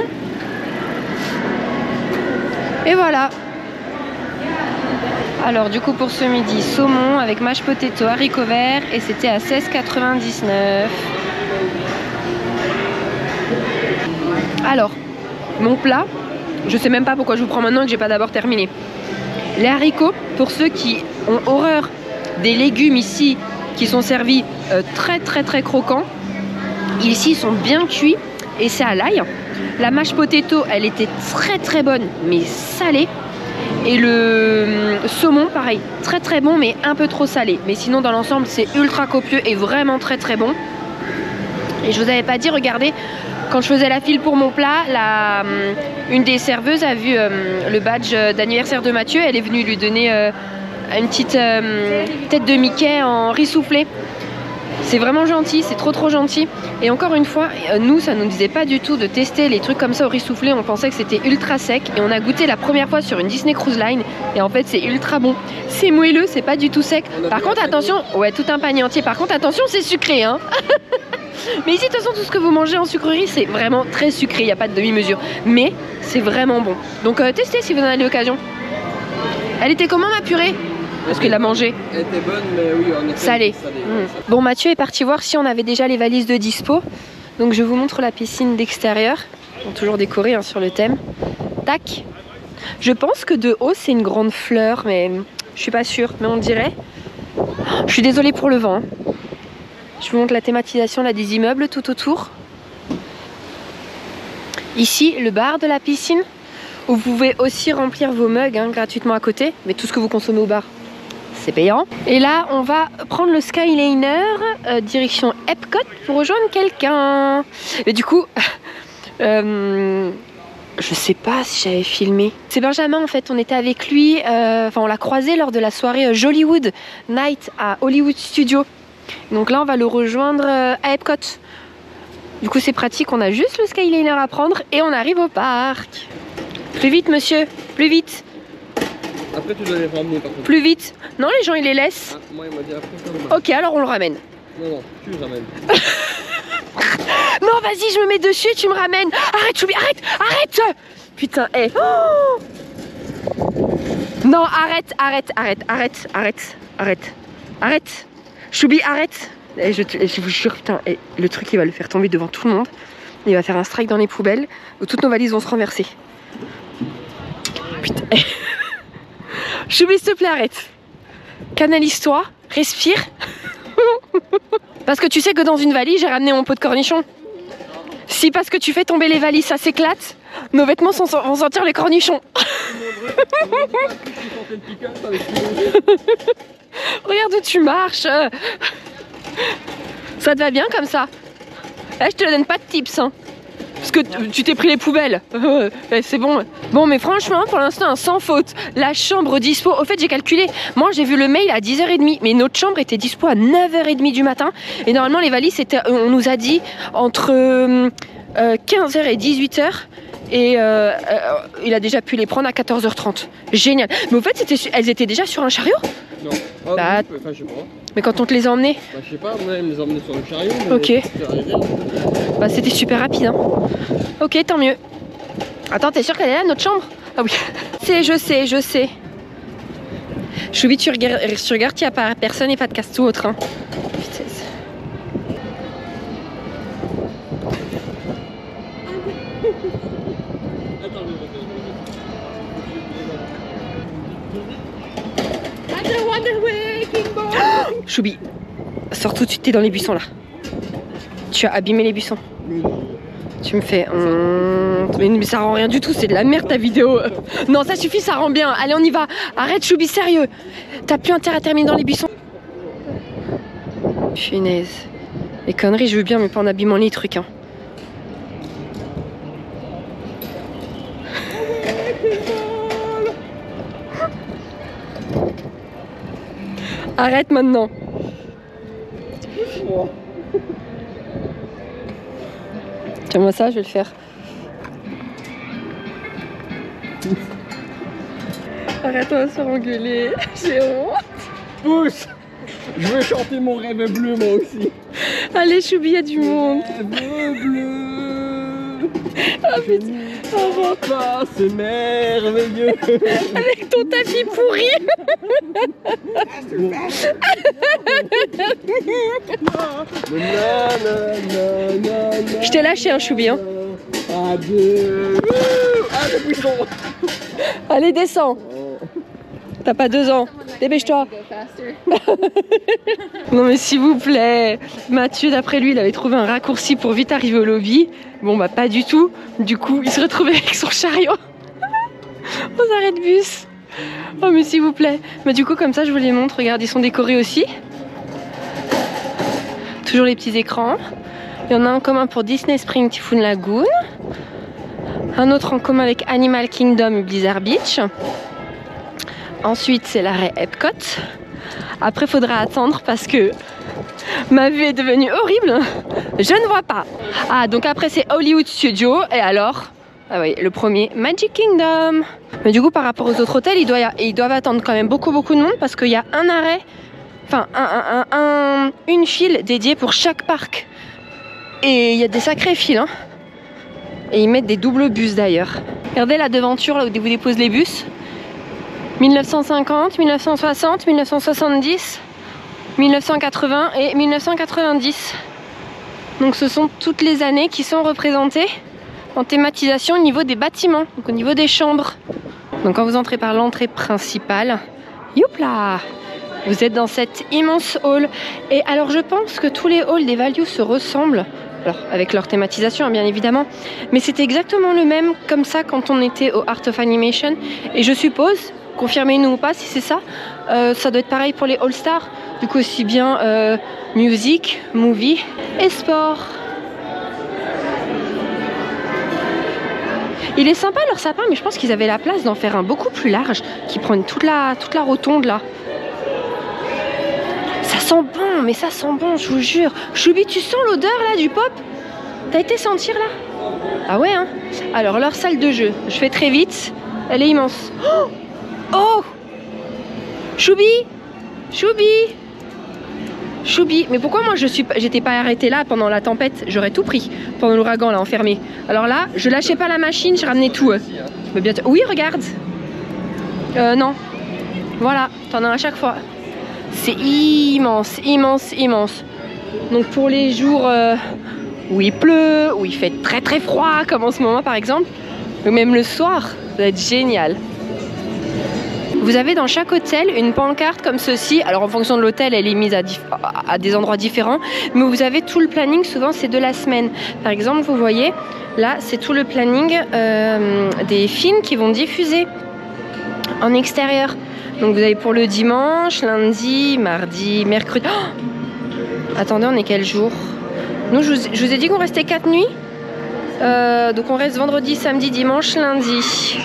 Et voilà. Alors, du coup, pour ce midi, saumon avec mashed potato, haricots verts. Et c'était à 16,99. Alors, mon plat, je sais même pas pourquoi je vous prends maintenant que j'ai pas d'abord terminé. Les haricots, pour ceux qui ont horreur des légumes ici, qui sont servis très croquants. Ici ils sont bien cuits et c'est à l'ail. La mashed potato elle était très bonne mais salée. Et le saumon pareil, très bon mais un peu trop salé. Mais sinon dans l'ensemble c'est ultra copieux et vraiment très bon. Et je vous avais pas dit, regardez, quand je faisais la file pour mon plat, une des serveuses a vu le badge d'anniversaire de Mathieu. Elle est venue lui donner une petite tête de Mickey en riz soufflé. C'est vraiment gentil, c'est trop gentil. Et encore une fois, nous ça nous disait pas du tout de tester les trucs comme ça au riz soufflé. On pensait que c'était ultra sec et on a goûté la première fois sur une Disney Cruise Line et en fait c'est ultra bon. C'est moelleux, c'est pas du tout sec. Par contre attention, ouais, tout un panier entier. Par contre attention, c'est sucré hein. Mais ici de toute façon tout ce que vous mangez en sucrerie c'est vraiment très sucré, il n'y a pas de demi-mesure. Mais c'est vraiment bon. Donc testez si vous en avez l'occasion. Elle était comment ma purée? Parce qu'il l'a mangé. Elle était bonne, mais oui, on était salée. Bon, Mathieu est parti voir si on avait déjà les valises de dispo. Donc je vous montre la piscine d'extérieur. Toujours décorée hein, sur le thème. Tac. Je pense que de haut c'est une grande fleur, mais je suis pas sûre. Mais on dirait. Je suis désolée pour le vent. Hein. Je vous montre la thématisation là, des immeubles tout autour. Ici, le bar de la piscine. Où vous pouvez aussi remplir vos mugs hein, gratuitement à côté. Mais tout ce que vous consommez au bar, c'est payant. Et là, on va prendre le Skyliner direction Epcot pour rejoindre quelqu'un. Et du coup, je sais pas si j'avais filmé. C'est Benjamin en fait, on était avec lui, enfin on l'a croisé lors de la soirée Jollywood Night à Hollywood Studios. Donc là, on va le rejoindre à Epcot. Du coup, c'est pratique, on a juste le Skyliner à prendre et on arrive au parc. Plus vite, monsieur, plus vite. Après, tu dois les ramener par contre. Plus vite. Non, les gens, ils les laissent. Ah, moi, il m'a dit après. Ok, alors on le ramène. Non, tu le ramènes. Non, vas-y, je me mets dessus et tu me ramènes. Arrête, Choubi, arrête. Putain, hé. Oh Non, arrête, arrête, arrête, arrête, arrête, arrête, arrête. Choubi, arrête. Et je vous jure, putain, et le truc, il va le faire tomber devant tout le monde. Il va faire un strike dans les poubelles où toutes nos valises vont se renverser. Putain. Choubi, s'il te plaît, arrête. Canalise-toi, respire. Parce que tu sais que dans une valise, j'ai ramené mon pot de cornichons. Si parce que tu fais tomber les valises, ça s'éclate, nos vêtements vont sentir les cornichons. Regarde où tu marches. Ça te va bien comme ça? Là, je te donne pas de tips, hein. Parce que tu t'es pris les poubelles. C'est bon. Bon, mais franchement, pour l'instant, sans faute. La chambre dispo. Au fait, j'ai calculé. Moi, j'ai vu le mail à 10h30. Mais notre chambre était dispo à 9h30 du matin. Et normalement, les valises, on nous a dit entre 15h et 18h. Et il a déjà pu les prendre à 14h30. Génial. Mais au fait, elles étaient déjà sur un chariot? Non. Bah, oui, enfin, je sais pas. Mais quand on te les a emmenées? Bah, je sais pas, moi, elle me les a emmenés sur le chariot. Mais ok. Bah, c'était super rapide, hein. Ok, tant mieux. Attends, t'es sûr qu'elle est là, notre chambre? Ah oui. Je sais. Choubi, tu regardes, il n'y a pas personne et pas de casse tout autre, hein. Putain. Choubi, sors tout de suite, t'es dans les buissons là. Tu as abîmé les buissons. Tu me fais... Mais ça rend rien du tout, c'est de la merde ta vidéo. Non, ça suffit, ça rend bien. Allez, on y va. Arrête, Choubi, sérieux. T'as plus intérêt à terminer dans les buissons. Punaise. Les conneries, je veux bien, mais pas en abîmant les trucs, hein. Arrête maintenant. Tiens-moi ça, je vais le faire. Arrête, on va se faire engueuler. J'ai honte. Pousse. Je veux chanter mon rêve bleu, moi aussi. Allez, Choubi, il y a du monde. Rêve bleu. Ah putain. Oh, pas, c'est merveilleux. Avec ton tapis pourri. Je t'ai lâché un Choubi, hein. Adieu. Ah, le buisson. Allez, descends. T'as pas 2 ans. Dépêche-toi. Non mais s'il vous plaît. Mathieu, d'après lui, il avait trouvé un raccourci pour vite arriver au lobby. Bon bah pas du tout. Du coup, il se retrouvait avec son chariot aux arrêts de bus. Oh mais s'il vous plaît. Mais du coup comme ça je vous les montre. Regarde, ils sont décorés aussi. Toujours les petits écrans. Il y en a un commun pour Disney Spring Typhoon Lagoon. Un autre en commun avec Animal Kingdom et Blizzard Beach. Ensuite, c'est l'arrêt Epcot. Après, il faudra attendre parce que ma vue est devenue horrible. Je ne vois pas. Ah, donc après, c'est Hollywood Studios. Et alors, ah oui, le premier, Magic Kingdom. Mais du coup, par rapport aux autres hôtels, ils doivent attendre quand même beaucoup de monde parce qu'il y a un arrêt, enfin, une file dédiée pour chaque parc. Et il y a des sacrés files, hein. Et ils mettent des doubles bus d'ailleurs. Regardez la devanture là où vous déposez les bus. 1950, 1960, 1970, 1980 et 1990. Donc ce sont toutes les années qui sont représentées en thématisation au niveau des bâtiments, donc au niveau des chambres. Donc quand vous entrez par l'entrée principale, youpla, vous êtes dans cet immense hall. Et alors je pense que tous les halls des Values se ressemblent. Alors, avec leur thématisation, hein, bien évidemment. Mais c'était exactement le même, comme ça, quand on était au Art of Animation. Et je suppose, confirmez-nous ou pas si c'est ça, ça doit être pareil pour les All-Stars. Du coup, aussi bien musique, movie et sport. Il est sympa leur sapin, mais je pense qu'ils avaient la place d'en faire un beaucoup plus large, qui prenne toute la rotonde là. Ça sent bon, mais ça sent bon, je vous jure. Choubi, tu sens l'odeur là du pop? T'as été sentir là? Ah ouais, hein? Alors, leur salle de jeu, je fais très vite, elle est immense. Oh, oh, Choubi, Choubi, Choubi. Mais pourquoi moi j'étais pas arrêtée là pendant la tempête? J'aurais tout pris pendant l'ouragan là, enfermé. Alors là, je lâchais pas la machine, je ramenais tout. Mais bientôt... Oui, regarde. Non. Voilà, t'en as à chaque fois. C'est immense, immense, immense. Donc pour les jours où il pleut, où il fait très très froid, comme en ce moment par exemple, ou même le soir, ça va être génial. Vous avez dans chaque hôtel une pancarte comme ceci. Alors en fonction de l'hôtel, elle est mise à des endroits différents. Mais vous avez tout le planning, souvent c'est de la semaine. Par exemple, vous voyez, là c'est tout le planning des films qui vont diffuser en extérieur. Donc vous avez pour le dimanche, lundi, mardi, mercredi. Oh, attendez, on est quel jour? Nous, je vous ai dit qu'on restait 4 nuits. Donc on reste vendredi, samedi, dimanche, lundi.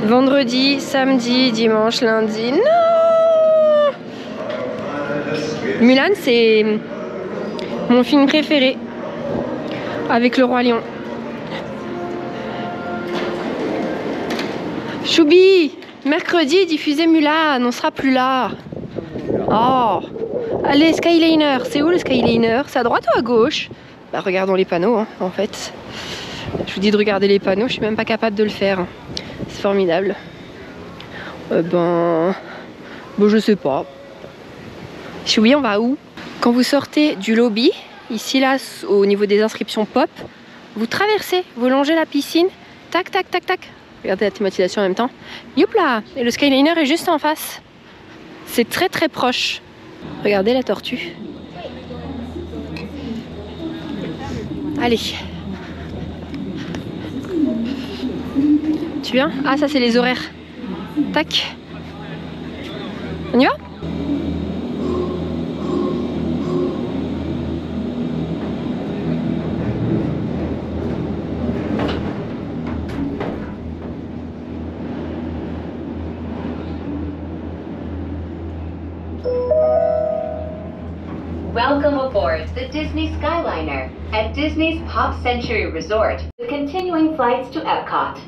Vendredi, samedi, dimanche, lundi. Non! Mulan, c'est mon film préféré. Avec le Roi Lion. Choubi! Mercredi, diffusez Mulan, on sera plus là. Oh! Allez, Skyliner, c'est où le Skyliner? C'est à droite ou à gauche? Bah regardons les panneaux, hein, en fait. Je vous dis de regarder les panneaux, je suis même pas capable de le faire. C'est formidable. Bon, je sais pas. Oui, on va où? Quand vous sortez du lobby, ici là, au niveau des inscriptions pop, vous traversez, vous longez la piscine, tac, tac, tac, tac. Regardez la thématisation en même temps. Youpla! Et le Skyliner est juste en face. C'est très très proche. Regardez la tortue. Allez. Tu viens? Ah, ça c'est les horaires. Tac. On y va? Welcome aboard the Disney Skyliner at Disney's Pop Century Resort, with continuing flights to Epcot.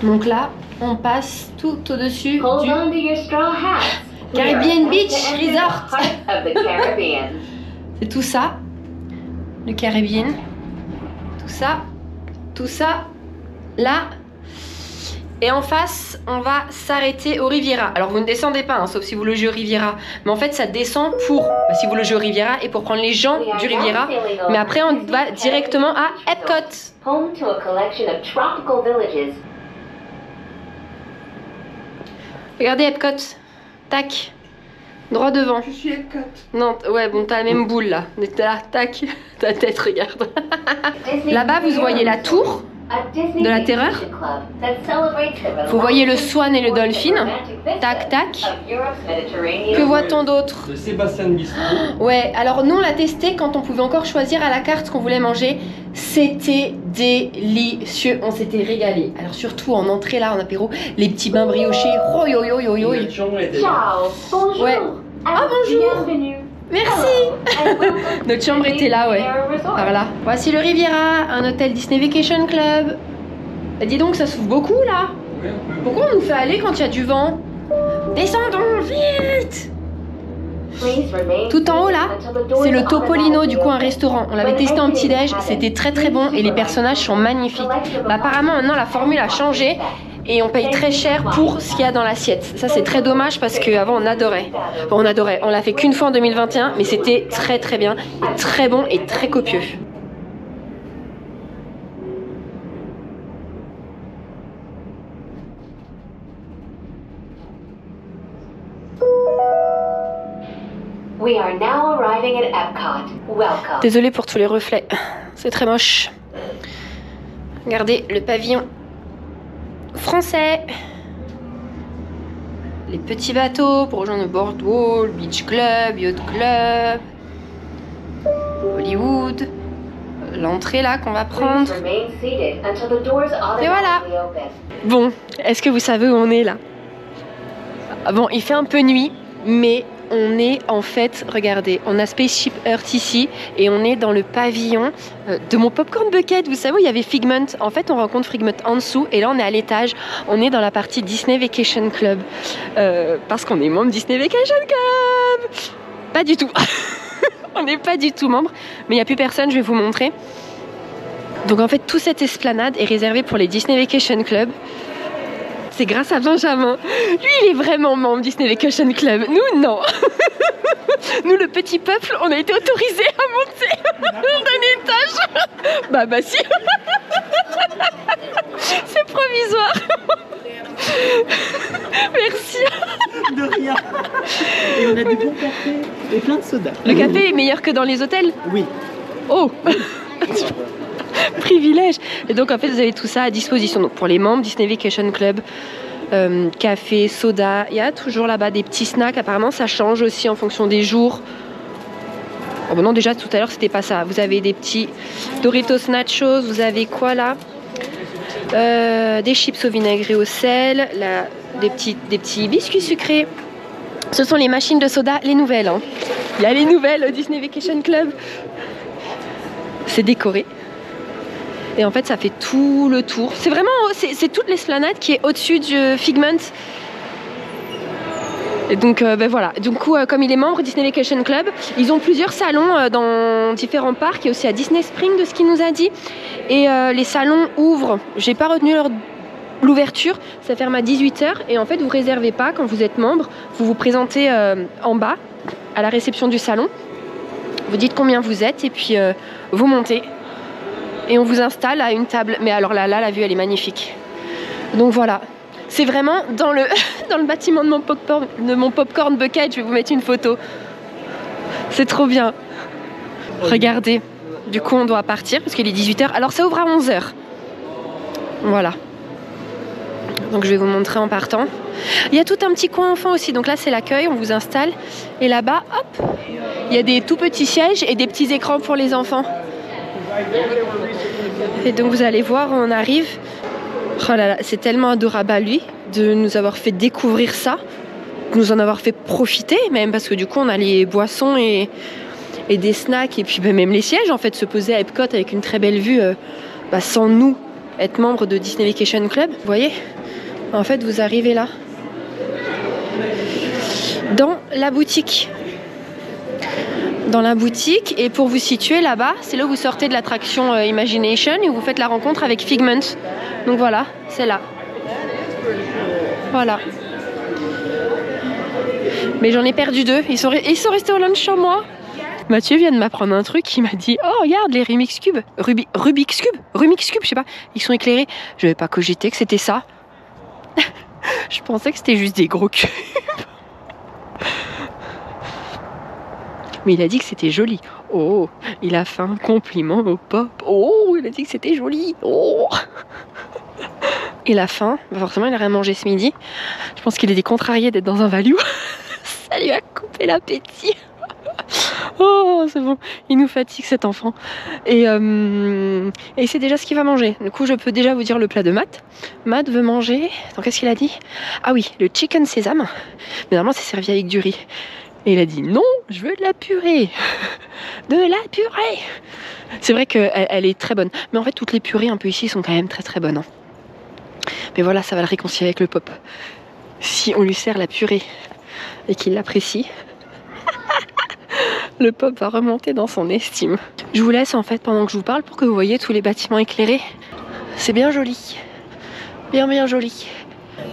Donc là, on passe tout au-dessus Hold du on to your straw hats. We are Caribbean about Beach to enter the Resort. heart of the Caribbean. C'est tout ça, le Caribbean, tout ça, là. Et en face, on va s'arrêter au Riviera. Alors vous ne descendez pas, hein, sauf si vous logez au Riviera. Mais en fait, ça descend pour, si vous logez au Riviera et pour prendre les gens du Riviera. Mais après, on va directement à Epcot. Home to a collection of tropical villages. Regardez Epcot. Tac. Droit devant. Je suis Epcot. Non, ouais, bon, t'as la même boule là. T'es là, tac. Ta tête, regarde. Là-bas, vous voyez la tour de la terreur. Vous voyez le swan et le dolphin. Tac, tac. Que voit-on d'autre? Le Sébastien Bistro. Ouais, alors nous on l'a testé quand on pouvait encore choisir à la carte ce qu'on voulait manger. C'était délicieux, on s'était régalé. Alors surtout en entrée là, en apéro, les petits bains briochés. Oh yo yo yo yo. Ciao, bonjour. Ouais. Ah bonjour. Bienvenue. Merci. Notre chambre était là, ouais. Par là. Voici le Riviera, un hôtel Disney Vacation Club. Bah, dis donc, ça s'ouvre beaucoup là. Pourquoi on nous fait aller quand il y a du vent? Descendons vite. Tout en haut là, c'est le Topolino, du coup un restaurant. On l'avait testé en petit-déj, c'était très très bon et les personnages sont magnifiques. Bah, apparemment maintenant la formule a changé et on paye très cher pour ce qu'il y a dans l'assiette. Ça c'est très dommage parce qu'avant on adorait. Bon, on adorait, on l'a fait qu'une fois en 2021 mais c'était très très bien, et très bon et très copieux. We are now arriving at Epcot. Welcome. Désolée pour tous les reflets, c'est très moche. Regardez le pavillon français. Les petits bateaux pour rejoindre le Boardwalk, Beach Club, Yacht Club, Hollywood. L'entrée là qu'on va prendre. Et voilà. Bon, est-ce que vous savez où on est là? Bon, il fait un peu nuit, mais on est en fait, regardez, on a Spaceship Earth ici et on est dans le pavillon de mon popcorn bucket. Vous savez où il y avait Figment? En fait, on rencontre Figment en dessous et là on est à l'étage. On est dans la partie Disney Vacation Club parce qu'on est membre Disney Vacation Club. Pas du tout. On n'est pas du tout membre, mais il n'y a plus personne. Je vais vous montrer. Donc en fait, toute cette esplanade est réservée pour les Disney Vacation Club. c'est grâce à Benjamin. Lui, il est vraiment membre Disney Vacation Club. Nous, non. Nous, le petit peuple, on a été autorisés à monter d'un étage. Bah si. C'est provisoire. Merci. De rien. Et on a du bon café et plein de soda. Le café est meilleur que dans les hôtels? Oui. Oh. Privilège. Et donc en fait vous avez tout ça à disposition. Donc pour les membres Disney Vacation Club, café, soda, il y a toujours là-bas des petits snacks. Apparemment ça change aussi en fonction des jours. Oh bon non, déjà tout à l'heure c'était pas ça. Vous avez des petits Doritos Nachos. Vous avez quoi là? Des chips au vinaigre et au sel, là, des petits biscuits sucrés. Ce sont les machines de soda, les nouvelles. Hein. Il y a les nouvelles au Disney Vacation Club. C'est décoré. Et en fait, ça fait tout le tour. C'est vraiment, c'est toute l'esplanade qui est au-dessus du Figment. Et donc, ben voilà. Du coup, comme il est membre Disney Vacation Club, ils ont plusieurs salons dans différents parcs. Il y a aussi à Disney Springs, de ce qu'il nous a dit. Et les salons ouvrent. J'ai pas retenu l'ouverture. Ça ferme à 18 h. Et en fait, vous réservez pas quand vous êtes membre. Vous vous présentez en bas, à la réception du salon. Vous dites combien vous êtes et puis vous montez. Et on vous installe à une table. Mais alors là, la vue, elle est magnifique. Donc voilà. C'est vraiment dans le, dans le bâtiment de mon popcorn bucket. Je vais vous mettre une photo. C'est trop bien. Regardez. Du coup, on doit partir parce qu'il est 18 h. Alors, ça ouvre à 11 h. Voilà. Donc, je vais vous montrer en partant. Il y a tout un petit coin enfant aussi. Donc là, c'est l'accueil. On vous installe. Et là-bas, hop, il y a des tout petits sièges et des petits écrans pour les enfants. Et donc, vous allez voir, on arrive. Oh là là, c'est tellement adorable à lui de nous avoir fait découvrir ça, de nous en avoir fait profiter même, parce que du coup on a les boissons et des snacks et puis même les sièges en fait, se poser à Epcot avec une très belle vue sans nous être membre de Disney Vacation Club. Vous voyez, en fait vous arrivez là dans la boutique. Dans la boutique, et pour vous situer là-bas, c'est là où vous sortez de l'attraction Imagination et où vous faites la rencontre avec Figment. Donc voilà, c'est là. Voilà. Mais j'en ai perdu deux. Ils sont restés au lunch sans moi. Mathieu vient de m'apprendre un truc. Il m'a dit: oh regarde les Rubik's Cube. Rubik's Cube, je sais pas. Ils sont éclairés. Je n'avais pas cogité que c'était ça. Je pensais que c'était juste des gros cubes. Mais il a dit que c'était joli. Oh, il a fait un compliment au pop. Oh, il a dit que c'était joli. Oh. Il a faim. Forcément, il n'a rien mangé ce midi. Je pense qu'il était contrarié d'être dans un value. Ça lui a coupé l'appétit. Oh, c'est bon. Il nous fatigue cet enfant. Et c'est déjà ce qu'il va manger. Du coup, je peux déjà vous dire le plat de Matt. Matt veut manger... Attends, qu'est-ce qu'il a dit? Ah oui, le chicken sésame. Mais normalement, c'est servi avec du riz. Et il a dit non, je veux de la purée. De la purée. C'est vrai qu'elle est très bonne. Mais en fait, toutes les purées un peu ici sont quand même très très bonnes. Hein. Mais voilà, ça va le réconcilier avec le pop. Si on lui sert la purée et qu'il l'apprécie, le pop va remonter dans son estime. Je vous laisse en fait pendant que je vous parle pour que vous voyez tous les bâtiments éclairés. C'est bien joli. Bien bien joli.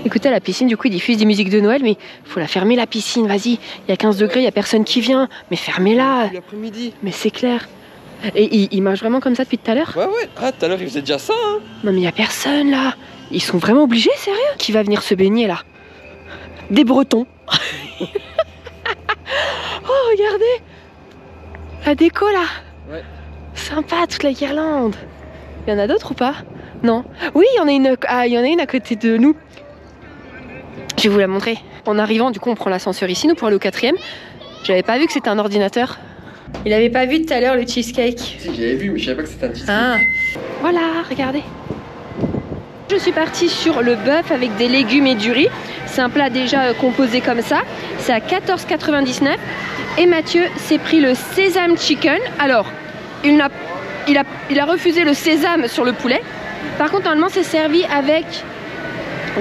Écoutez, à la piscine, du coup, ils diffusent des musiques de Noël, mais il faut la fermer, la piscine, vas-y. Il y a 15 degrés, il n'y a personne qui vient. Mais fermez-la. L'après-midi. Mais c'est clair. Et il marche vraiment comme ça depuis tout à l'heure? Ouais. Ah, tout à l'heure, il faisait déjà ça, hein. Non, mais il n'y a personne, là. Ils sont vraiment obligés, sérieux? Qui va venir se baigner, là? Des Bretons. Oh, regardez. La déco, là. Ouais. Sympa, toute la guirlande. Il y en a d'autres ou pas? Non. Oui, il y en a une à côté de nous. Je vais vous la montrer. En arrivant, du coup, on prend l'ascenseur ici, nous, pour aller au 4e. J'avais pas vu que c'était un ordinateur. Il avait pas vu tout à l'heure le cheesecake. Si, j'avais vu, mais je savais pas que c'était un cheesecake. Ah, voilà, regardez. Je suis partie sur le bœuf avec des légumes et du riz. C'est un plat déjà composé comme ça. C'est à 14,99 €. Et Mathieu s'est pris le sésame chicken. Alors, il a refusé le sésame sur le poulet. Par contre, normalement, c'est servi avec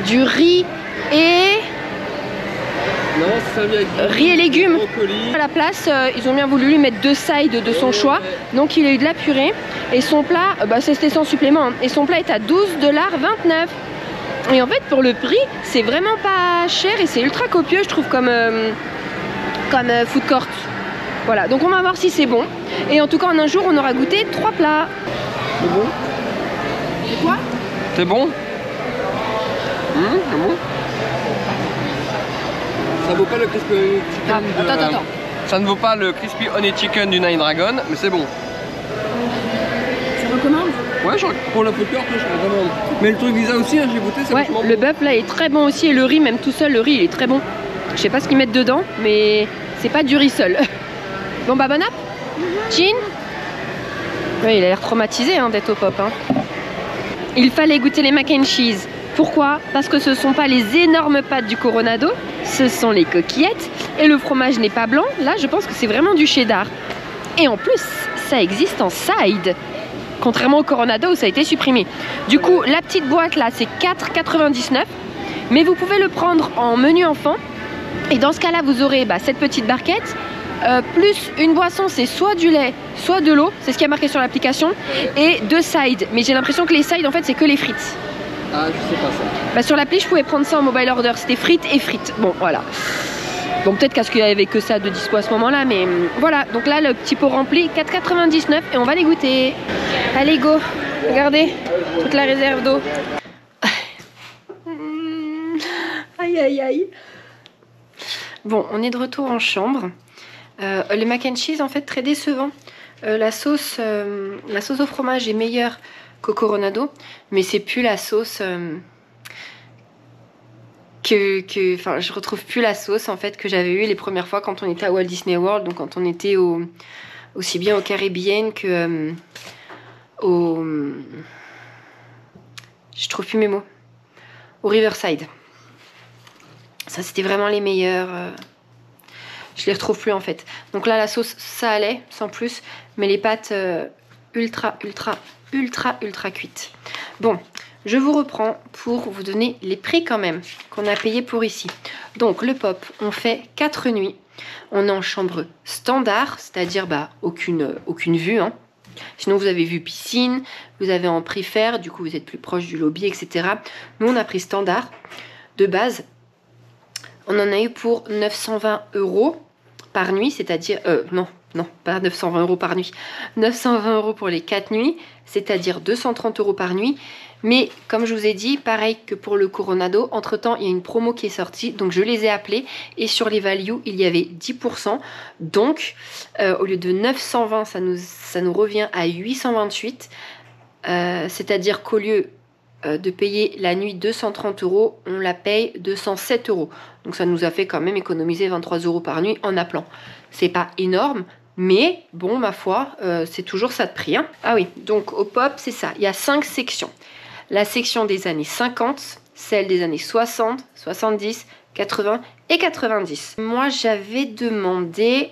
du riz et... Non, c'est servi avec riz et légumes. brocoli. À la place, ils ont bien voulu lui mettre 2 sides de son choix. Donc il a eu de la purée. Et son plat, c'était sans supplément. Hein. Et son plat est à 12,29 $. Et en fait, pour le prix, c'est vraiment pas cher et c'est ultra copieux, je trouve, comme food court. Voilà, donc on va voir si c'est bon. Et en tout cas, en un jour, on aura goûté 3 plats. C'est bon? C'est quoi? C'est bon? C'est bon? Ça vaut pas le crispy chicken Attends. Ça ne vaut pas le crispy honey chicken du Nine Dragon, mais c'est bon. Tu recommandes? Ouais, pour la food court, je recommande. Mais le truc Visa aussi, hein, j'ai goûté, c'est Ouais, vachement le bon. bœuf là est très bon aussi et le riz, même tout seul, le riz il est très bon. Je sais pas ce qu'ils mettent dedans, mais c'est pas du riz seul. Bon bah bon app. Jean. Ouais, il a l'air traumatisé hein, d'être au pop. Hein. Il fallait goûter les mac and cheese. Pourquoi? Parce que ce sont pas les énormes pâtes du Coronado, ce sont les coquillettes. Et le fromage n'est pas blanc. Là, je pense que c'est vraiment du cheddar. Et en plus, ça existe en side. Contrairement au Coronado où ça a été supprimé. Du coup, la petite boîte là, c'est 4,99. Mais vous pouvez le prendre en menu enfant. Et dans ce cas-là, vous aurez cette petite barquette. Plus une boisson, c'est soit du lait, soit de l'eau. C'est ce qui a marqué sur l'application. Et 2 sides. Mais j'ai l'impression que les sides, en fait, c'est que les frites. Ah, je sais pas ça. Sur l'appli, je pouvais prendre ça en mobile order. C'était frites et frites. Bon, voilà. Bon, peut-être parce qu'il n'y avait que ça de dispo à ce moment-là. Mais voilà. Donc là, le petit pot rempli, 4,99. Et on va les goûter. Allez, go. Regardez. Toute la réserve d'eau. Aïe, aïe, aïe. Bon, on est de retour en chambre. Les mac and cheese, en fait, très décevant. La sauce au fromage est meilleure qu'au Coronado, mais c'est plus la sauce enfin, je retrouve plus la sauce en fait que j'avais eue les premières fois quand on était à Walt Disney World, donc quand on était aussi bien au Caribbean que je trouve plus mes mots, au Riverside. Ça c'était vraiment les meilleurs. Je les retrouve plus en fait. Donc là la sauce ça allait sans plus, mais les pâtes ultra cuites. Bon, je vous reprends pour vous donner les prix quand même qu'on a payé pour ici. Donc le pop, on fait 4 nuits. On est en chambre standard, c'est-à-dire aucune vue. Hein. Sinon vous avez vu piscine, vous avez en préfère, du coup vous êtes plus proche du lobby, etc. Nous on a pris standard de base. On en a eu pour 920 € par nuit, c'est-à-dire... non, pas 920 € par nuit. 920 € pour les 4 nuits, c'est-à-dire 230 € par nuit. Mais comme je vous ai dit, pareil que pour le Coronado, entre-temps, il y a une promo qui est sortie. Donc, je les ai appelés. Et sur les values, il y avait 10%. Donc, au lieu de 920, ça nous revient à 828. C'est-à-dire qu'au lieu de payer la nuit 230 €, on la paye 207 €. Donc ça nous a fait quand même économiser 23 € par nuit en appelant. C'est pas énorme, mais bon, ma foi, c'est toujours ça de prix. Hein. Ah oui, donc au pop, c'est ça. Il y a 5 sections. La section des années 50, celle des années 60, 70, 80 et 90. Moi, j'avais demandé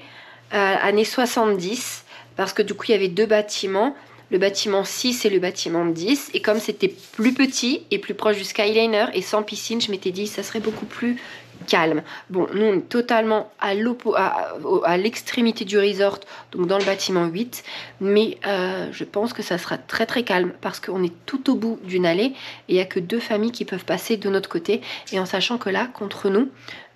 années 70 parce que du coup, il y avait 2 bâtiments. Le bâtiment 6 et le bâtiment 10. Et comme c'était plus petit et plus proche du Skyliner et sans piscine, je m'étais dit ça serait beaucoup plus calme. Bon, nous on est totalement à l'extrémité du resort, donc dans le bâtiment 8. Mais je pense que ça sera très très calme parce qu'on est tout au bout d'une allée et il n'y a que 2 familles qui peuvent passer de notre côté. Et en sachant que là, contre nous,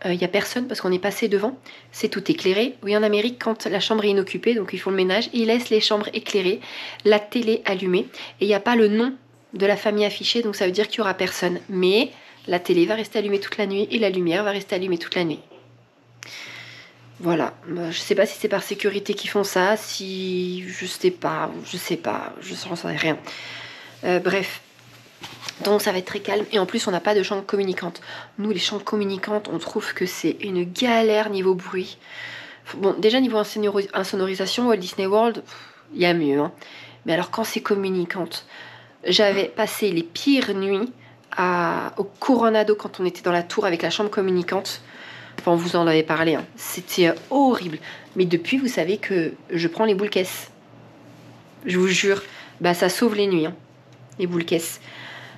il n'y a personne parce qu'on est passé devant. C'est tout éclairé. Oui, en Amérique, quand la chambre est inoccupée, donc ils font le ménage, ils laissent les chambres éclairées, la télé allumée. Et il n'y a pas le nom de la famille affiché, donc ça veut dire qu'il n'y aura personne. Mais la télé va rester allumée toute la nuit et la lumière va rester allumée toute la nuit. Voilà. Je sais pas si c'est par sécurité qu'ils font ça, si... je sais pas, j'en sais rien. Bref. Donc ça va être très calme et en plus on n'a pas de chambre communicante. Nous les chambres communicantes on trouve que c'est une galère niveau bruit. Bon déjà niveau insonorisation Walt Disney World il y a mieux hein. Mais alors quand c'est communicante, j'avais passé les pires nuits au Coronado quand on était dans la tour avec la chambre communicante. Enfin on vous en avait parlé hein. C'était horrible. Mais depuis vous savez que je prends les boules caisses. Je vous jure, ça sauve les nuits hein, les boules caisses.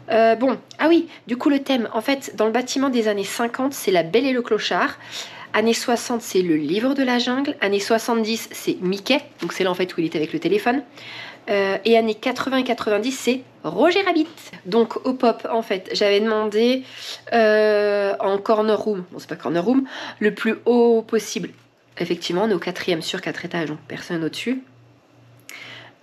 Bon, ah oui, du coup le thème, en fait, dans le bâtiment des années 50, c'est La Belle et le Clochard. Années 60, c'est Le Livre de la Jungle. Années 70, c'est Mickey, donc c'est là en fait où il était avec le téléphone. Et années 80 et 90, c'est Roger Rabbit. Donc au pop, en fait, j'avais demandé en corner room, bon c'est pas corner room, le plus haut possible. Effectivement, on est au 4e sur 4 étages, donc personne au-dessus.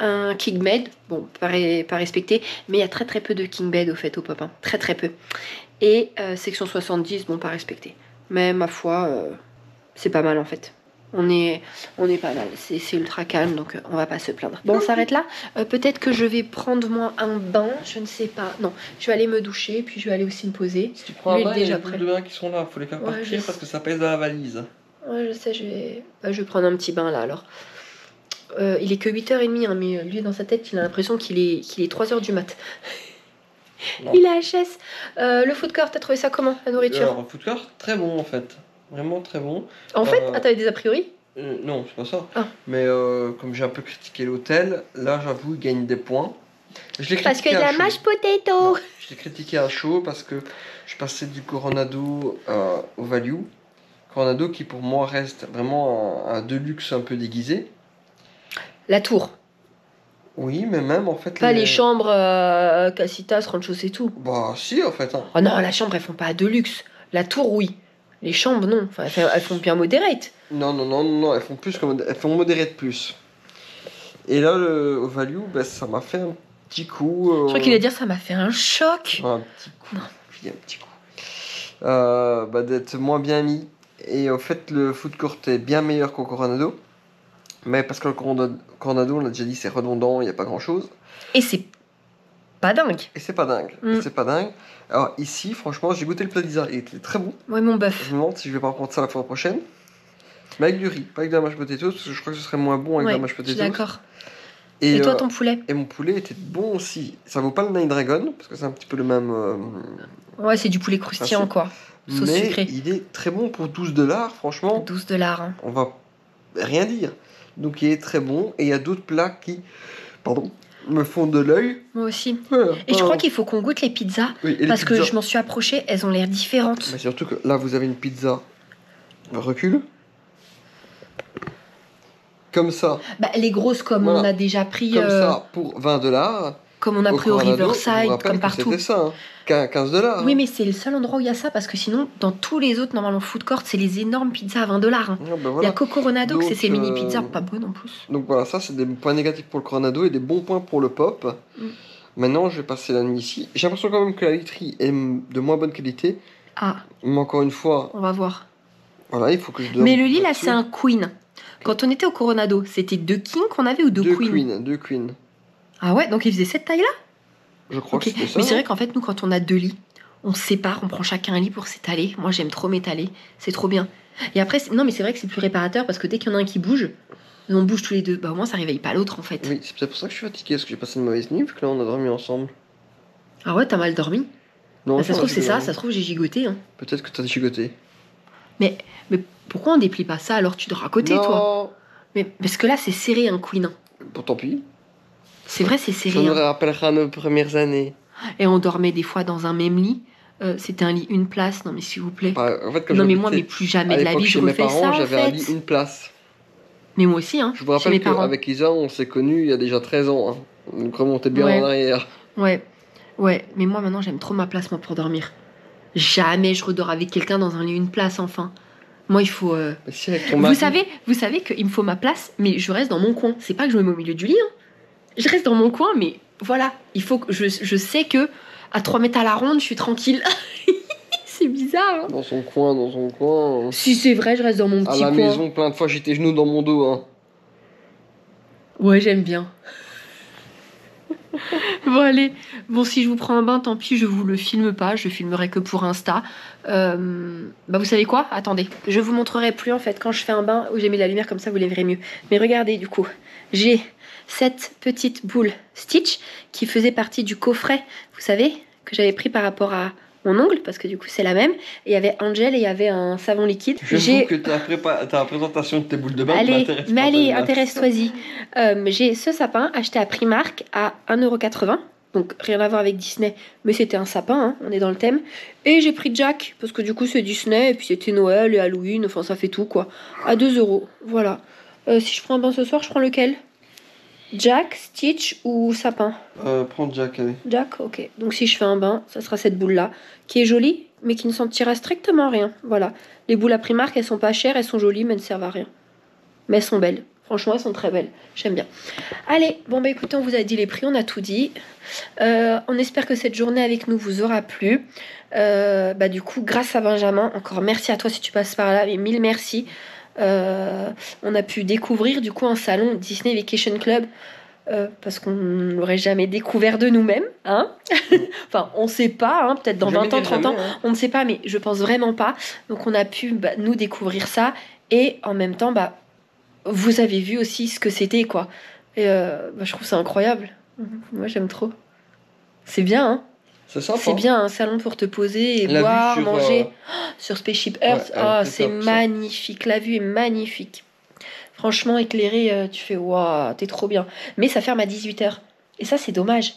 Un king bed, bon, pas respecté, mais il y a très peu de king bed au fait au pop, hein. Très peu. Et section 70, bon, pas respecté. Mais ma foi, c'est pas mal en fait. On est pas mal, c'est ultra calme, donc on va pas se plaindre. Bon, on s'arrête là. Peut-être que je vais prendre moi un bain, je ne sais pas. Non, je vais aller me doucher, puis je vais aller aussi me poser. Si tu prends Lui, un bain, il y a déjà les prêt. boules de bain qui sont là, faut les faire Ouais, partir je parce que ça pèse dans la valise. Ouais, je sais, je vais prendre un petit bain là alors. Il est que 8h30, hein, mais lui dans sa tête, il a l'impression qu'il est 3h du mat. Non. Il a HS. Le food court, t'as trouvé ça comment, la nourriture? Alors, food court, très bon en fait. Vraiment très bon. En fait, t'avais des a priori? Non, c'est pas ça. Ah. Mais comme j'ai un peu critiqué l'hôtel, là j'avoue, il gagne des points. Je l'ai Parce que critiqué de à la chaud. mashed potato. Non, je l'ai critiqué à chaud parce que je passais du Coronado au Value. Coronado qui pour moi reste vraiment un deluxe un peu déguisé. La tour. Oui, mais même en fait. Pas les chambres Casitas, Ranchos et tout. Bah, si, en fait. Hein. Oh non, la chambre, elles font pas de luxe. La tour, oui. Les chambres, non. Enfin, elles font bien moderate. Non, elles font plus comme. Elles font modéré de plus. Et là, au Value, bah, ça m'a fait un petit coup. Je crois qu'il allait dire ça m'a fait un choc. Un petit coup. Non. Oui, un petit coup. Bah, d'être moins bien mis. Et au fait, le food court est bien meilleur qu'au Coronado. Mais parce que le Coronado, on l'a déjà dit, c'est redondant, il n'y a pas grand chose. Et c'est pas dingue. Et c'est pas dingue. C'est pas dingue. Alors ici, franchement, j'ai goûté le plat d'Isa. Il était très bon. Ouais, mon bœuf. Je me demande si je vais pas reprendre ça la fois prochaine. Mais avec du riz, pas avec de la mashed potatoes, parce que je crois que ce serait moins bon avec de Ouais, la mashed je suis potatoes. d'accord. Et, Et toi, ton poulet? et mon poulet était bon aussi. Ça vaut pas le Nine Dragon, parce que c'est un petit peu le même. Ouais, c'est du poulet croustillant, quoi. Sauce mais sucrée. il est très bon pour 12$, franchement. 12$. Hein. On va rien dire. Donc il est très bon. Et il y a d'autres plats qui, me font de l'œil. Moi aussi. Ouais, Et je crois qu'il faut qu'on goûte les pizzas. Oui, et les Parce que pizzas. je m'en suis approchée, elles ont l'air différentes. Mais surtout que là, vous avez une pizza. Recule. Comme ça. Bah, les grosses, comme Voilà. on a déjà pris. Comme ça, pour 20$. Comme on a pris au Coronado, je vous Riverside, rappelle comme que partout. C'était ça, hein. 15$. Oui, mais c'est le seul endroit où il y a ça, parce que sinon, dans tous les autres, normalement, food court, c'est les énormes pizzas à 20$. Hein. Ah, ben Il y voilà. a qu'au Coronado que c'est Donc, ces mini pizzas pas bonnes en plus. Donc voilà, ça c'est des points négatifs pour le Coronado et des bons points pour le Pop. Maintenant, je vais passer la nuit ici. J'ai l'impression quand même que la literie est de moins bonne qualité. Ah, Mais encore une fois, on va voir. voilà, il faut que je dorme. Mais le lit, là, là-dessus. c'est un queen. Quand on était au Coronado, c'était 2 kings qu'on avait ou 2 Deux queens? Deux queens. Ah ouais, donc il faisait cette taille-là? Je crois Ok. que c'était ça. Mais c'est vrai qu'en fait, nous, quand on a 2 lits, on se sépare, on prend chacun un lit pour s'étaler. Moi, j'aime trop m'étaler. C'est trop bien. Et après, non, mais c'est vrai que c'est plus réparateur parce que dès qu'il y en a un qui bouge, on bouge tous les deux. Bah, au moins, ça réveille pas l'autre en fait. Oui, c'est peut-être pour ça que je suis fatigué, parce que j'ai passé une mauvaise nuit, vu que là on a dormi ensemble. Ah ouais, t'as mal dormi? Non, Bah, ça se trouve, j'ai c'est ça. dormi. Ça se trouve, j'ai gigoté. Hein. Peut-être que t'as chigoté. Mais pourquoi on déplie pas ça alors tu dors à côté, non. toi? Mais parce que là, c'est serré un queen. Hein. Bon, tant pis. C'est vrai, c'est Ça serré. nous Hein. rappellera nos premières années. Et on dormait des fois dans un même lit. C'était un lit une place. Non, mais s'il vous plaît. Enfin, en fait, comme Non, mais j'habitais moi, mais plus jamais à de la l'époque vie, je chez mes refais parents, ça en j'avais un fait. lit, une place. Mais moi aussi, hein. Je vous chez mes rappelle parents. qu'avec Isa, on s'est connus il y a déjà 13 ans. Hein. Donc remontez bien Ouais. en arrière. Ouais, ouais, mais moi maintenant j'aime trop ma place moi pour dormir. Jamais je redors avec quelqu'un dans un lit une place enfin. Moi il faut. Mais si, avec ton mari. Vous savez qu'il me faut ma place, mais je reste dans mon coin. C'est pas que je me mets au milieu du lit. Hein. Je reste dans mon coin, mais voilà, il faut que je sais que à 3 mètres à la ronde, je suis tranquille. C'est bizarre. Hein. Dans son coin. Si c'est vrai, je reste dans mon À petit la coin. maison, plein de fois, j'ai tes genoux dans mon dos. Hein. Ouais, j'aime bien. Bon allez, bon si je vous prends un bain, tant pis, je vous le filme pas, je filmerai que pour Insta. Bah vous savez quoi? Attendez, je vous montrerai plus en fait quand je fais un bain où j'ai mis la lumière comme ça vous les verrez mieux. Mais regardez du coup, j'ai cette petite boule Stitch qui faisait partie du coffret, vous savez, que j'avais pris par rapport à mon ongle parce que du coup c'est la même. Et il y avait Angel et il y avait un savon liquide. Je trouve que ta présentation de tes boules de bain Allez, m'intéresse mais pas allez, tellement. intéresse-toi-y. J'ai ce sapin acheté à Primark à 1,80€. Donc rien à voir avec Disney, mais c'était un sapin, hein, on est dans le thème. Et j'ai pris Jack, parce que du coup c'est Disney, et puis c'était Noël et Halloween, enfin ça fait tout quoi. À 2€, voilà. Si je prends un bain ce soir, je prends lequel? Jack, Stitch ou Sapin? Prends Jack, allez. Jack, ok. Donc si je fais un bain, ça sera cette boule-là, qui est jolie, mais qui ne sentira strictement rien. Voilà. Les boules à Primark, elles sont pas chères, elles sont jolies, mais elles ne servent à rien. Mais elles sont belles. Franchement, elles sont très belles. J'aime bien. Allez, bon bah écoutez, on vous a dit les prix, on a tout dit. On espère que cette journée avec nous vous aura plu. Du coup, grâce à Benjamin, encore merci à toi si tu passes par là, mais mille merci. On a pu découvrir du coup un salon Disney Vacation Club. Parce qu'on n'aurait jamais découvert de nous-mêmes, hein. Enfin, on sait pas, hein, peut-être dans 20 ans, 30 ans, on ne sait pas, mais je pense vraiment pas. Donc on a pu nous découvrir ça, et en même temps, vous avez vu aussi ce que c'était, quoi. Et je trouve ça incroyable. Moi, j'aime trop. C'est bien, hein. C'est sympa. C'est bien un salon pour te poser et La boire, vue sur, manger. Sur Spaceship Earth, ouais, c'est top, ça. magnifique. La vue est magnifique. Franchement, éclairé, tu fais waouh, t'es trop bien. Mais ça ferme à 18h. Et ça, c'est dommage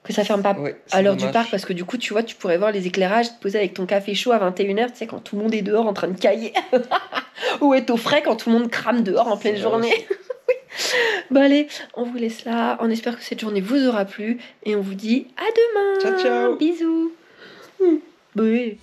que ça ferme pas Ouais, à l'heure du parc, parce que du coup, tu vois, tu pourrais voir les éclairages, te poser avec ton café chaud à 21h, tu sais, quand tout le monde est dehors en train de cailler. Ou être au frais quand tout le monde crame dehors en pleine journée. Oui. Bon, allez, on vous laisse là. On espère que cette journée vous aura plu. Et on vous dit à demain. Ciao, ciao. Bisous. Oui.